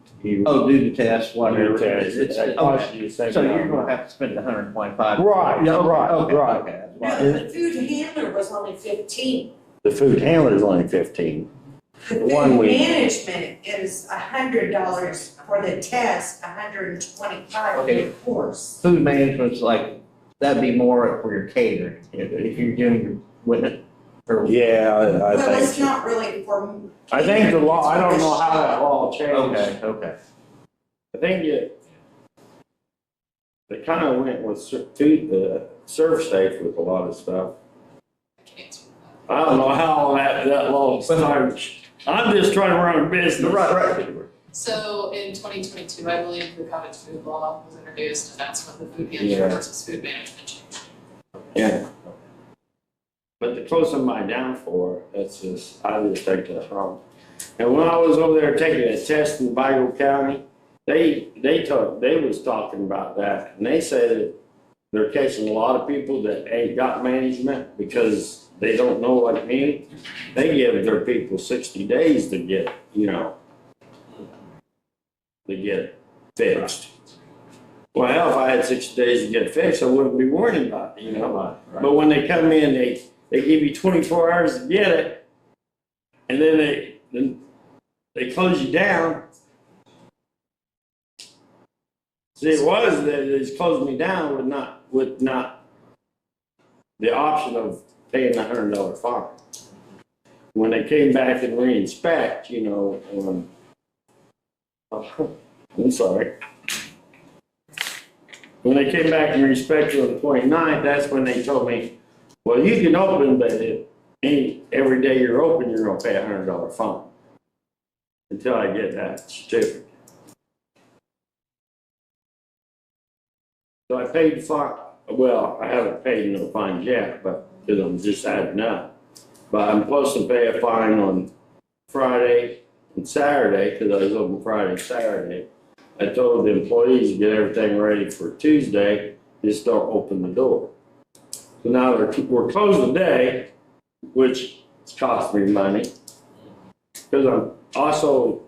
Oh, do the test, whatever. Do the test. It costs you the same So amount. you're gonna have to spend $125. Right, Yeah, okay, right, okay, right. okay, that's No, fine. the food handler was only 15. The food handler's only 15. The One food week. management is $100 for the test, $125 for Okay. the course. Food management's like, that'd be more for your catering, if you're doing your, wouldn't it? Or- Yeah, I Well, it's think. not really for. I think the law, I don't know how that law changed. Okay, okay. I think they kind of went with food, surf safe with a lot of stuff. I don't know how that long starts. I'm just trying to run a business. Right. So in 2022, I believe the cottage food law was introduced, and that's when the food pantry Yeah. versus food management changed. Yeah. But the closer my downfall, that's just, I just take that wrong. And when I was over there taking a test in Vigo County, they was talking about that, and they said that they're catching a lot of people that ain't got management because they don't know what it means. They give their people 60 days to get, to get it fixed. Well, hell, if I had 60 days to get it fixed, I wouldn't be worrying about it, But when they come in, they give you 24 hours to get it, and then they close you down. See, it was that they just closed me down with not the option of paying a $100 fine. When they came back and re-inspect, I'm sorry. When they came back and re-inspected on the 29th, that's when they told me, well, you can open, but every day you're open, you're gonna pay a $100 fine. Until I get that certificate. So I paid the fine. Well, I haven't paid no fines yet, but because I'm just adding up. But I'm supposed to pay a fine on Friday and Saturday because I was open Friday and Saturday. I told the employees to get everything ready for Tuesday, just don't open the door. So now we're closed today, which cost me money because I'm also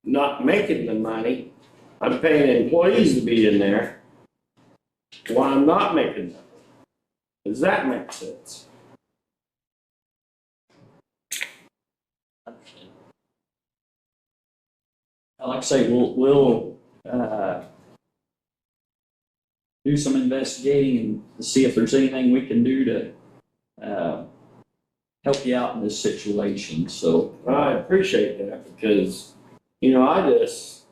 not making the money. I'm paying employees to be in there. Why I'm not making them. Does that make sense? Like I say, we'll do some investigating and see if there's anything we can do to help you out in this situation. So I appreciate that because, I just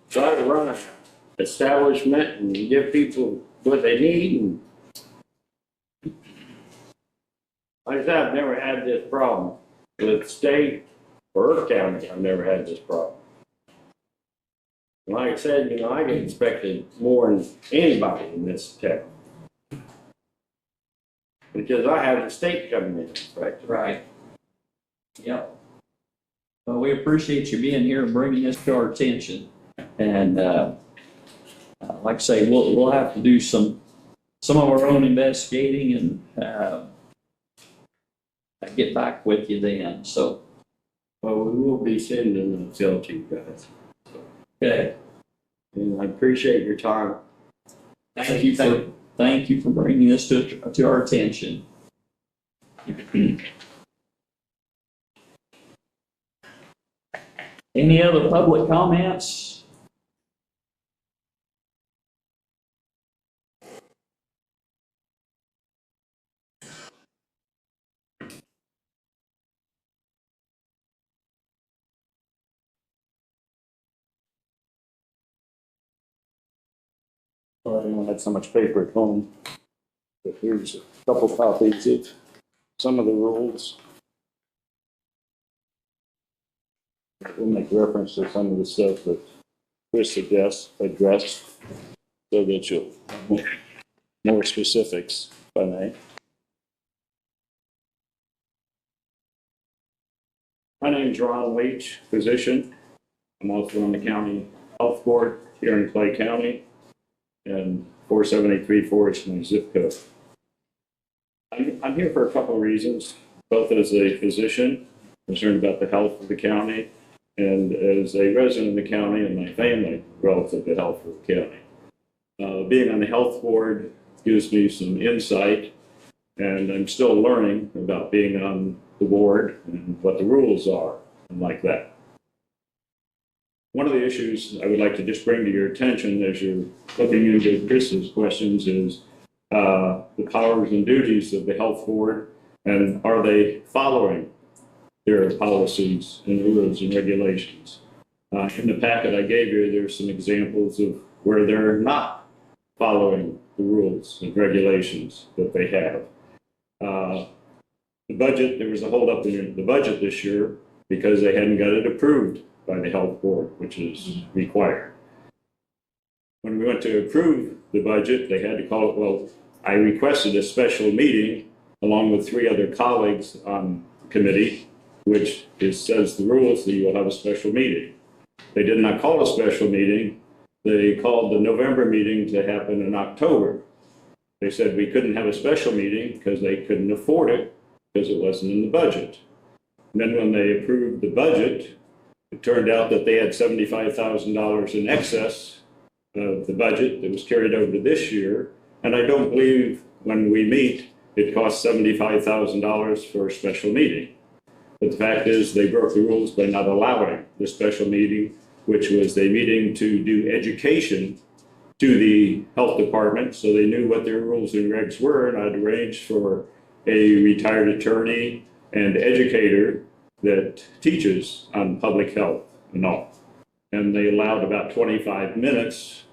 try to run an establishment and give people what they need. And like I said, I've never had this problem with state or county. I've never had this problem. Like I said, I get inspected more than anybody in this town. Because I have the state coming in and inspect. right. Yep. Well, we appreciate you being here and bringing this to our attention. And like I say, we'll have to do some of our own investigating and get back with you then. So, Well, we will be sending a bill to you guys. okay. And I appreciate your time. Thank you for bringing this to our attention. Any other public comments? Sorry, I don't have so much paper at home. But here's a couple copies of some of the rules. We'll make reference to some of the stuff that Chris addressed, so that you'll have more specifics, if I may. My name's Ron Leach, physician. I'm also on the county health board here in Clay County. And 47834 is my zip code. I'm here for a couple of reasons, both as a physician, concerned about the health of the county, and as a resident of the county and my family relative to the health of the county. Being on the health board gives me some insight, and I'm still learning about being on the board and what the rules are and like that. One of the issues I would like to just bring to your attention as you're looking into Chris's questions is the powers and duties of the health board, and are they following their policies and rules and regulations? In the packet I gave you, there's some examples of where they're not following the rules and regulations that they have. The budget, there was a holdup in the budget this year because they hadn't got it approved by the health board, which is required. When we went to approve the budget, they had to call it, well, I requested a special meeting along with 3 other colleagues on the committee, which says the rules that you will have a special meeting. They did not call a special meeting. They called the November meeting to happen in October. They said we couldn't have a special meeting because they couldn't afford it because it wasn't in the budget. And then when they approved the budget, it turned out that they had $75,000 in excess of the budget that was carried over to this year. And I don't believe when we meet, it costs $75,000 for a special meeting. But the fact is they broke the rules by not allowing the special meeting, which was a meeting to do education to the health department so they knew what their rules and regs were. And I'd arranged for a retired attorney and educator that teaches on public health and all. And they allowed about 25 minutes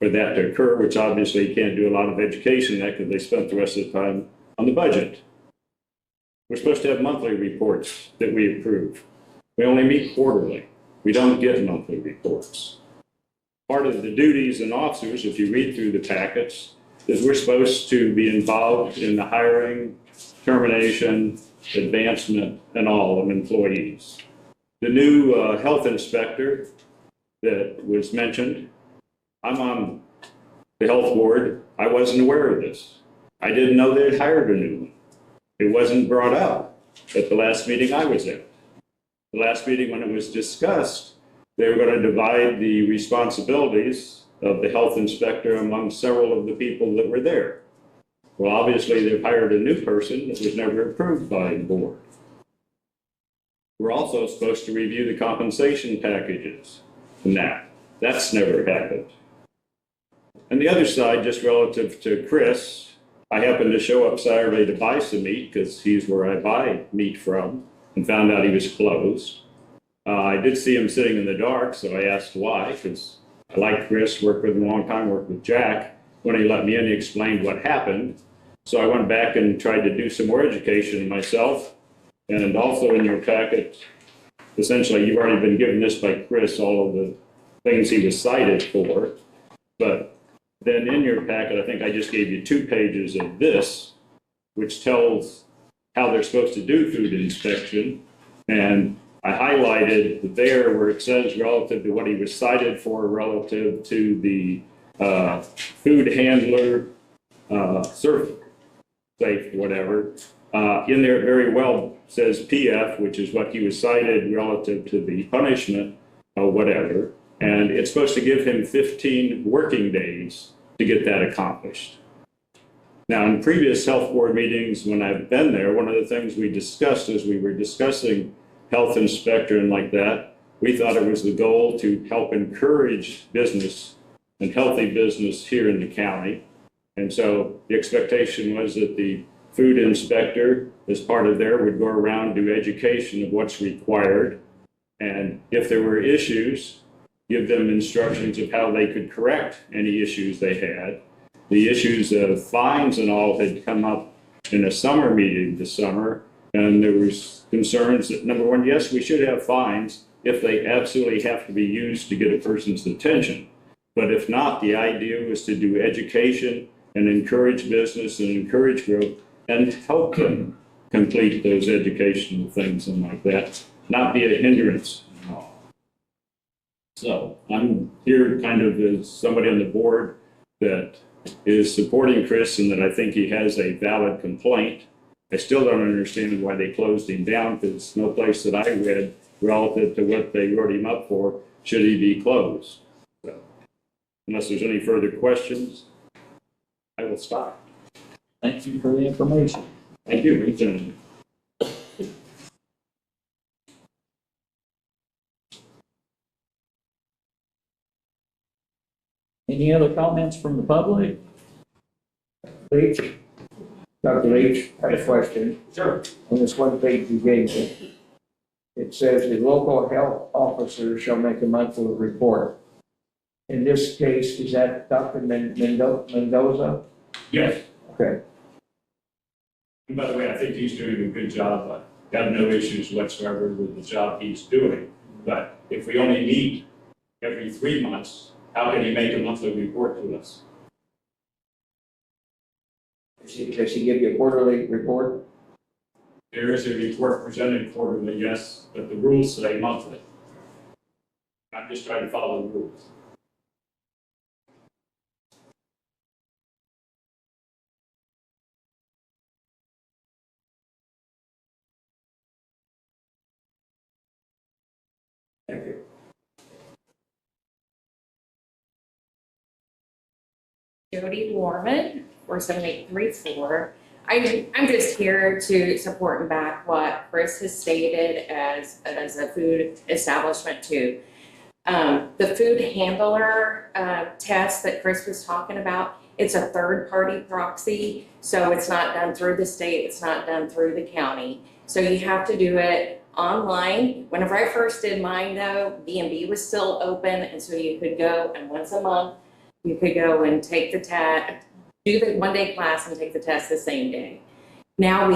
for that to occur, which obviously you can't do a lot of education in that because they spent the rest of the time on the budget. We're supposed to have monthly reports that we approve. We only meet quarterly. We don't get monthly reports. Part of the duties and officers, if you read through the packets, is we're supposed to be involved in the hiring, termination, advancement, and all of employees. The new health inspector that was mentioned, I'm on the health board. I wasn't aware of this. I didn't know they'd hired a new one. It wasn't brought up at the last meeting I was at. The last meeting when it was discussed, they were going to divide the responsibilities of the health inspector among several of the people that were there. Well, obviously they've hired a new person that was never approved by the board. We're also supposed to review the compensation packages and that's never happened. And the other side, just relative to Chris, I happened to show up Saturday to buy some meat because he's where I buy meat from and found out he was closed. I did see him sitting in the dark, so I asked why, because I like Chris, worked with him a long time, worked with Jack. When he let me in, he explained what happened. So I went back and tried to do some more education myself. And also in your packet, essentially, you've already been given this by Chris, all of the things he was cited for. But then in your packet, I think I just gave you 2 pages of this, which tells how they're supposed to do food inspection. And I highlighted there where it says relative to what he was cited for relative to the food handler, safe, whatever. In there, it very well says PF, which is what he was cited relative to the punishment, whatever. And it's supposed to give him 15 working days to get that accomplished. Now, in previous health board meetings, when I've been there, one of the things we discussed as we were discussing health inspector and like that, we thought it was the goal to help encourage business and healthy business here in the county. And so the expectation was that the food inspector, as part of there, would go around, do education of what's required. And if there were issues, give them instructions of how they could correct any issues they had. The issues of fines and all had come up in a summer meeting this summer, and there was concerns that, number one, yes, we should have fines if they absolutely have to be used to get a person's attention. But if not, the idea was to do education and encourage business and encourage growth and help them complete those educational things and like that, not be a hindrance. So I'm here kind of as somebody on the board that is supporting Chris and that I think he has a valid complaint. I still don't understand why they closed him down because no place that I read relative to what they wrote him up for should he be closed. So, unless there's any further questions, I will stop. Thank you for the information. Thank you, Ethan. Any other comments from the public? Leach, Dr. Leach, I have a question. Sure. On this one page you gave me, it says the local health officer shall make a monthly report. In this case, is that Dr. Mendoza? Yes. Okay. And by the way, I think he's doing a good job. I have no issues whatsoever with the job he's doing. But if we only meet every 3 months, how can he make a monthly report to us? Does he give you a quarterly report? There is a report presented quarterly, yes, but the rules say monthly. I'm just trying to follow the rules. Thank you. Jody Warman, 47834. I'm just here to support and back what Chris has stated as a food establishment too. The food handler test that Chris was talking about, it's a third-party proxy, so it's not done through the state, it's not done through the county. So you have to do it online. Whenever I first did mine though, B&B was still open, and so you could go and once a month, you could go and take the test, do the one-day class and take the test the same day. Now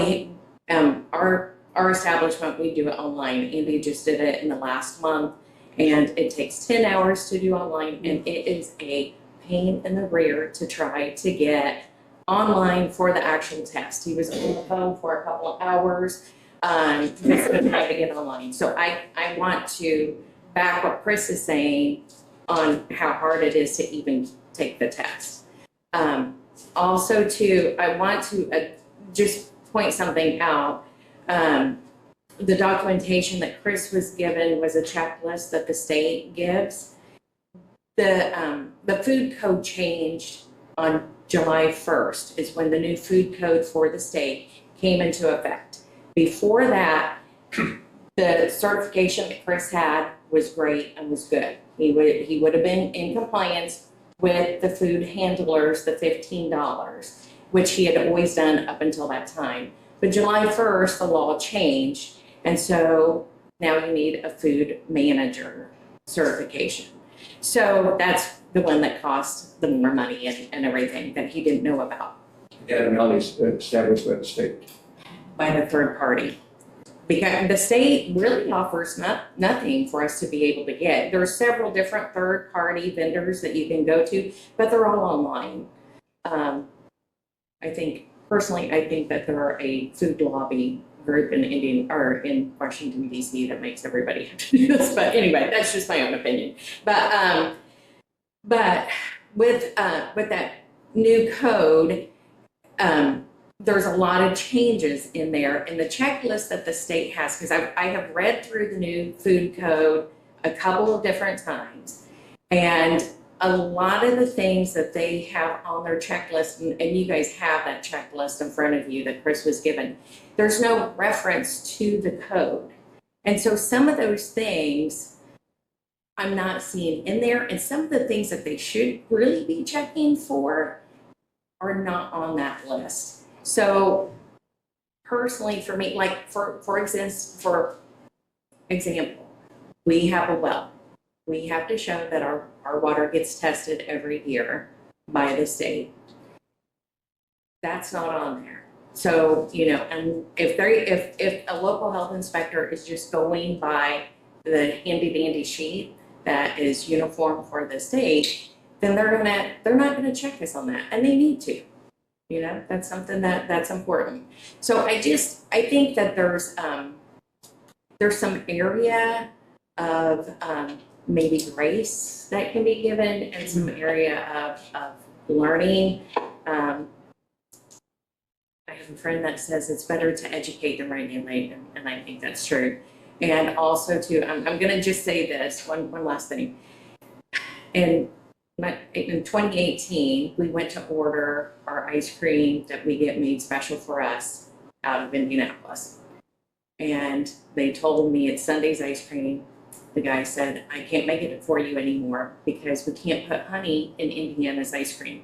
our establishment, we do it online. Andy just did it in the last month, and it takes 10 hours to do online, and it is a pain in the rear to try to get online for the actual test. He was on the phone for a couple of hours, just to try to get online. So I want to back what Chris is saying on how hard it is to even take the test. Also too, I want to just point something out. The documentation that Chris was given was a checklist that the state gives. The food code changed on July 1st is when the new food code for the state came into effect. Before that, the certification that Chris had was great and was good. He would have been in compliance with the food handlers, the $15, which he had always done up until that time. But July 1st, the law changed, and so now you need a food manager certification. So that's the one that cost the more money and everything that he didn't know about. And now it's established by the state. By the third party. Because the state really offers nothing for us to be able to get. There are several different third-party vendors that you can go to, but they're all online. Personally, I think that there are a food lobby group in Washington, D.C. that makes everybody have to do this. But anyway, that's just my own opinion. But with that new code, there's a lot of changes in there in the checklist that the state has, because I have read through the new food code a couple of different times, and a lot of the things that they have on their checklist, and you guys have that checklist in front of you that Chris was given, there's no reference to the code. And so some of those things I'm not seeing in there, and some of the things that they should really be checking for are not on that list. So personally for me, like for example, we have a well. We have to show that our water gets tested every year by the state. That's not on there. So, and if a local health inspector is just going by the handy dandy sheet that is uniform for the state, then they're not gonna check us on that, and they need to. That's something that's important. So I think that there's some area of maybe grace that can be given, and some area of learning. I have a friend that says it's better to educate than regulate, and I think that's true. And also too, I'm gonna just say this, one last thing. In 2018, we went to order our ice cream that we get made special for us out of Indianapolis. And they told me it's Sunday's ice cream. The guy said, I can't make it for you anymore because we can't put honey in Indiana's ice cream.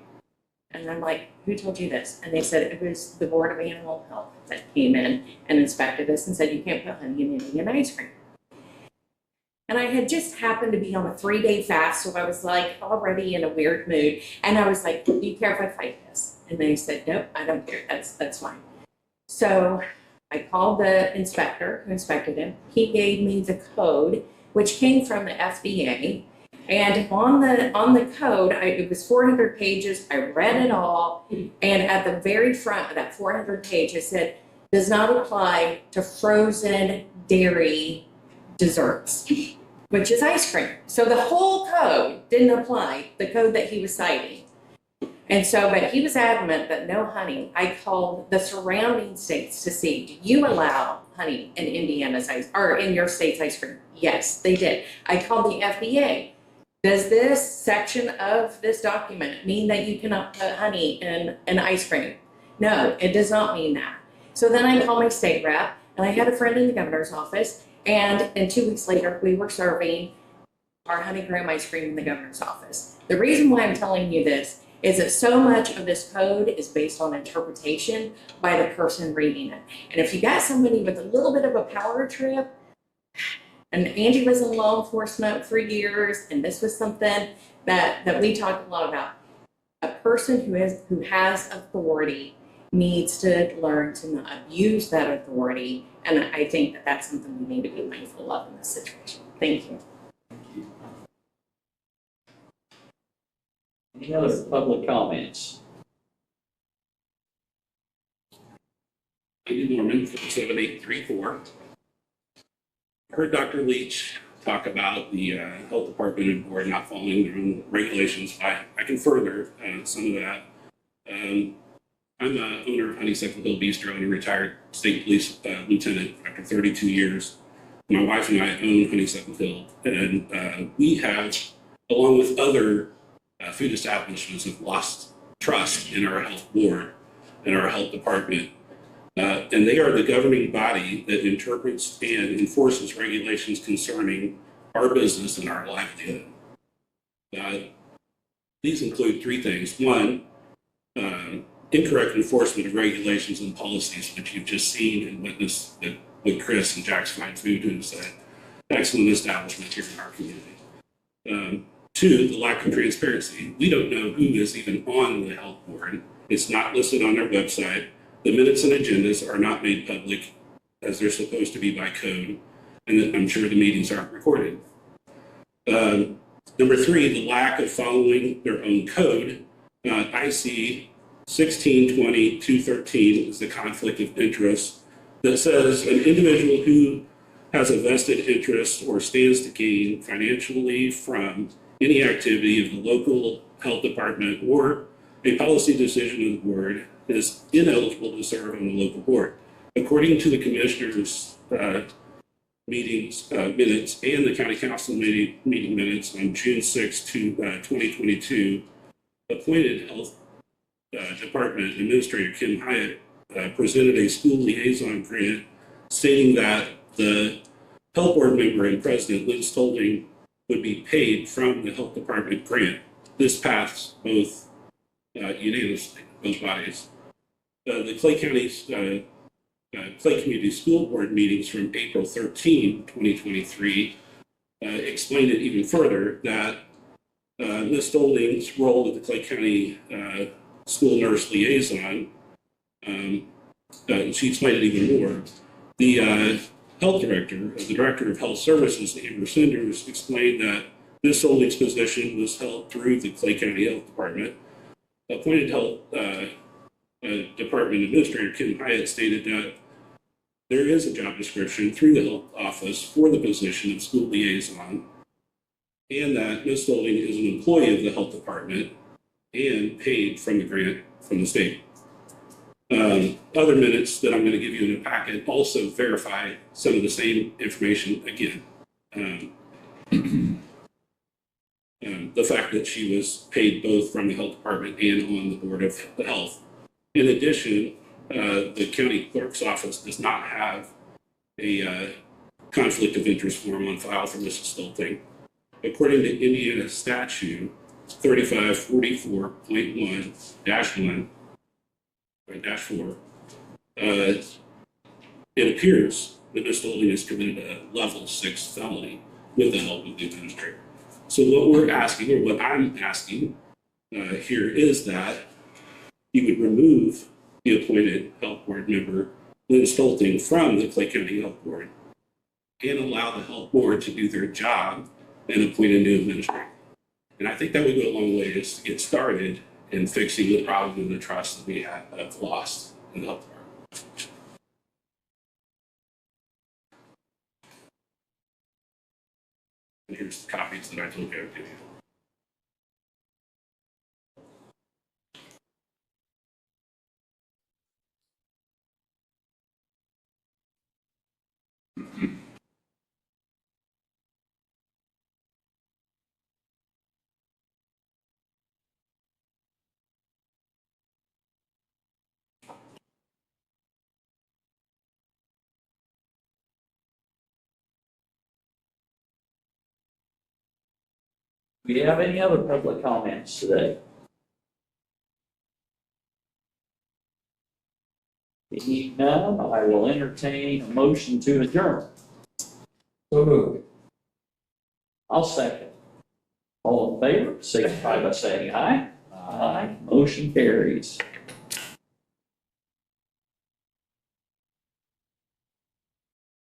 And I'm like, who told you this? And they said it was the Board of Animal Health that came in and inspected us and said you can't put honey in Indian ice cream. And I had just happened to be on a 3-day fast, so I was like already in a weird mood. And I was like, do you care if I fight this? And they said, nope, I don't care, that's fine. So I called the inspector who inspected him. He gave me the code, which came from the FDA. And on the code, it was 400 pages. I read it all. And at the very front of that 400 page, it said, does not apply to frozen dairy desserts, which is ice cream. So the whole code didn't apply, the code that he was citing. And so, but he was adamant that no honey. I called the surrounding states to see, do you allow honey in Indiana's ice, or in your state's ice cream? Yes, they did. I called the FDA. Does this section of this document mean that you cannot put honey in an ice cream? No, it does not mean that. So then I called my state rep, and I had a friend in the governor's office, and 2 weeks later, we were serving our honey graham ice cream in the governor's office. The reason why I'm telling you this is that so much of this code is based on interpretation by the person reading it. And if you got somebody with a little bit of a power trip, and Angie was in law enforcement for years, and this was something that we talked a lot about. A person who has authority needs to learn to not abuse that authority, and I think that that's something we need to be mindful of in this situation. Thank you. Any other public comments? Andy Norman from 7834. I heard Dr. Leach talk about the health department and board not following their own regulations. I can further some of that. I'm the owner of Honeysuckle Hill Bistro and a retired state police lieutenant after 32 years. My wife and I own Honeysuckle Hill, and we have, along with other food establishments, have lost trust in our health board and our health department. And they are the governing body that interprets and enforces regulations concerning our business and our livelihood. These include three things. One, incorrect enforcement of regulations and policies, which you've just seen and witnessed with Chris and Jack's Fine Food, who's an excellent establishment here in our community. Two, the lack of transparency. We don't know who is even on the health board. It's not listed on their website. The minutes and agendas are not made public as they're supposed to be by code, and I'm sure the meetings aren't recorded. Number three, the lack of following their own code. IC 1620-213 is the conflict of interest that says an individual who has a vested interest or stands to gain financially from any activity of the local health department or a policy decision of the board is ineligible to serve on the local board. According to the commissioners' meetings minutes and the county council meeting minutes on June 6, 2022, appointed health department administrator Kim Hyatt presented a school liaison grant stating that the health board member and president, Lynn Stolding, would be paid from the health department grant. This passed both unanimously, both bodies. The Clay County's Clay Community School Board meetings from April 13, 2023 explained it even further that Ms. Stolding's role at the Clay County School Nurse Liaison, she explained it even more. The health director, the director of health services, Amber Sanders, explained that Ms. Stolding's position was held through the Clay County Health Department. Appointed health department administrator Kim Hyatt stated that there is a job description through the health office for the position of school liaison, and that Ms. Stolding is an employee of the health department and paid from the grant from the state. Other minutes that I'm going to give you in the packet also verify some of the same information again. The fact that she was paid both from the health department and on the board of the health. In addition, the county clerk's office does not have a conflict of interest form on file for Mrs. Stolding. According to Indiana statute 3544.1-1, -4, it appears that Ms. Stolding has committed a level 6 felony with the help of the administrator. So what we're asking, or what I'm asking here, is that you would remove the appointed health board member Lynn Stolting from the Clay County Health Board and allow the health board to do their job and appoint a new administrator. And I think that would go a long way just to get started in fixing the problem and the trust that we have lost in the health department. And here's the copies that I took out to you. Do you have any other public comments today? Seeing none, I will entertain a motion to adjourn. So moved. I'll second. All in favor, signify by saying aye. Aye. Motion carries.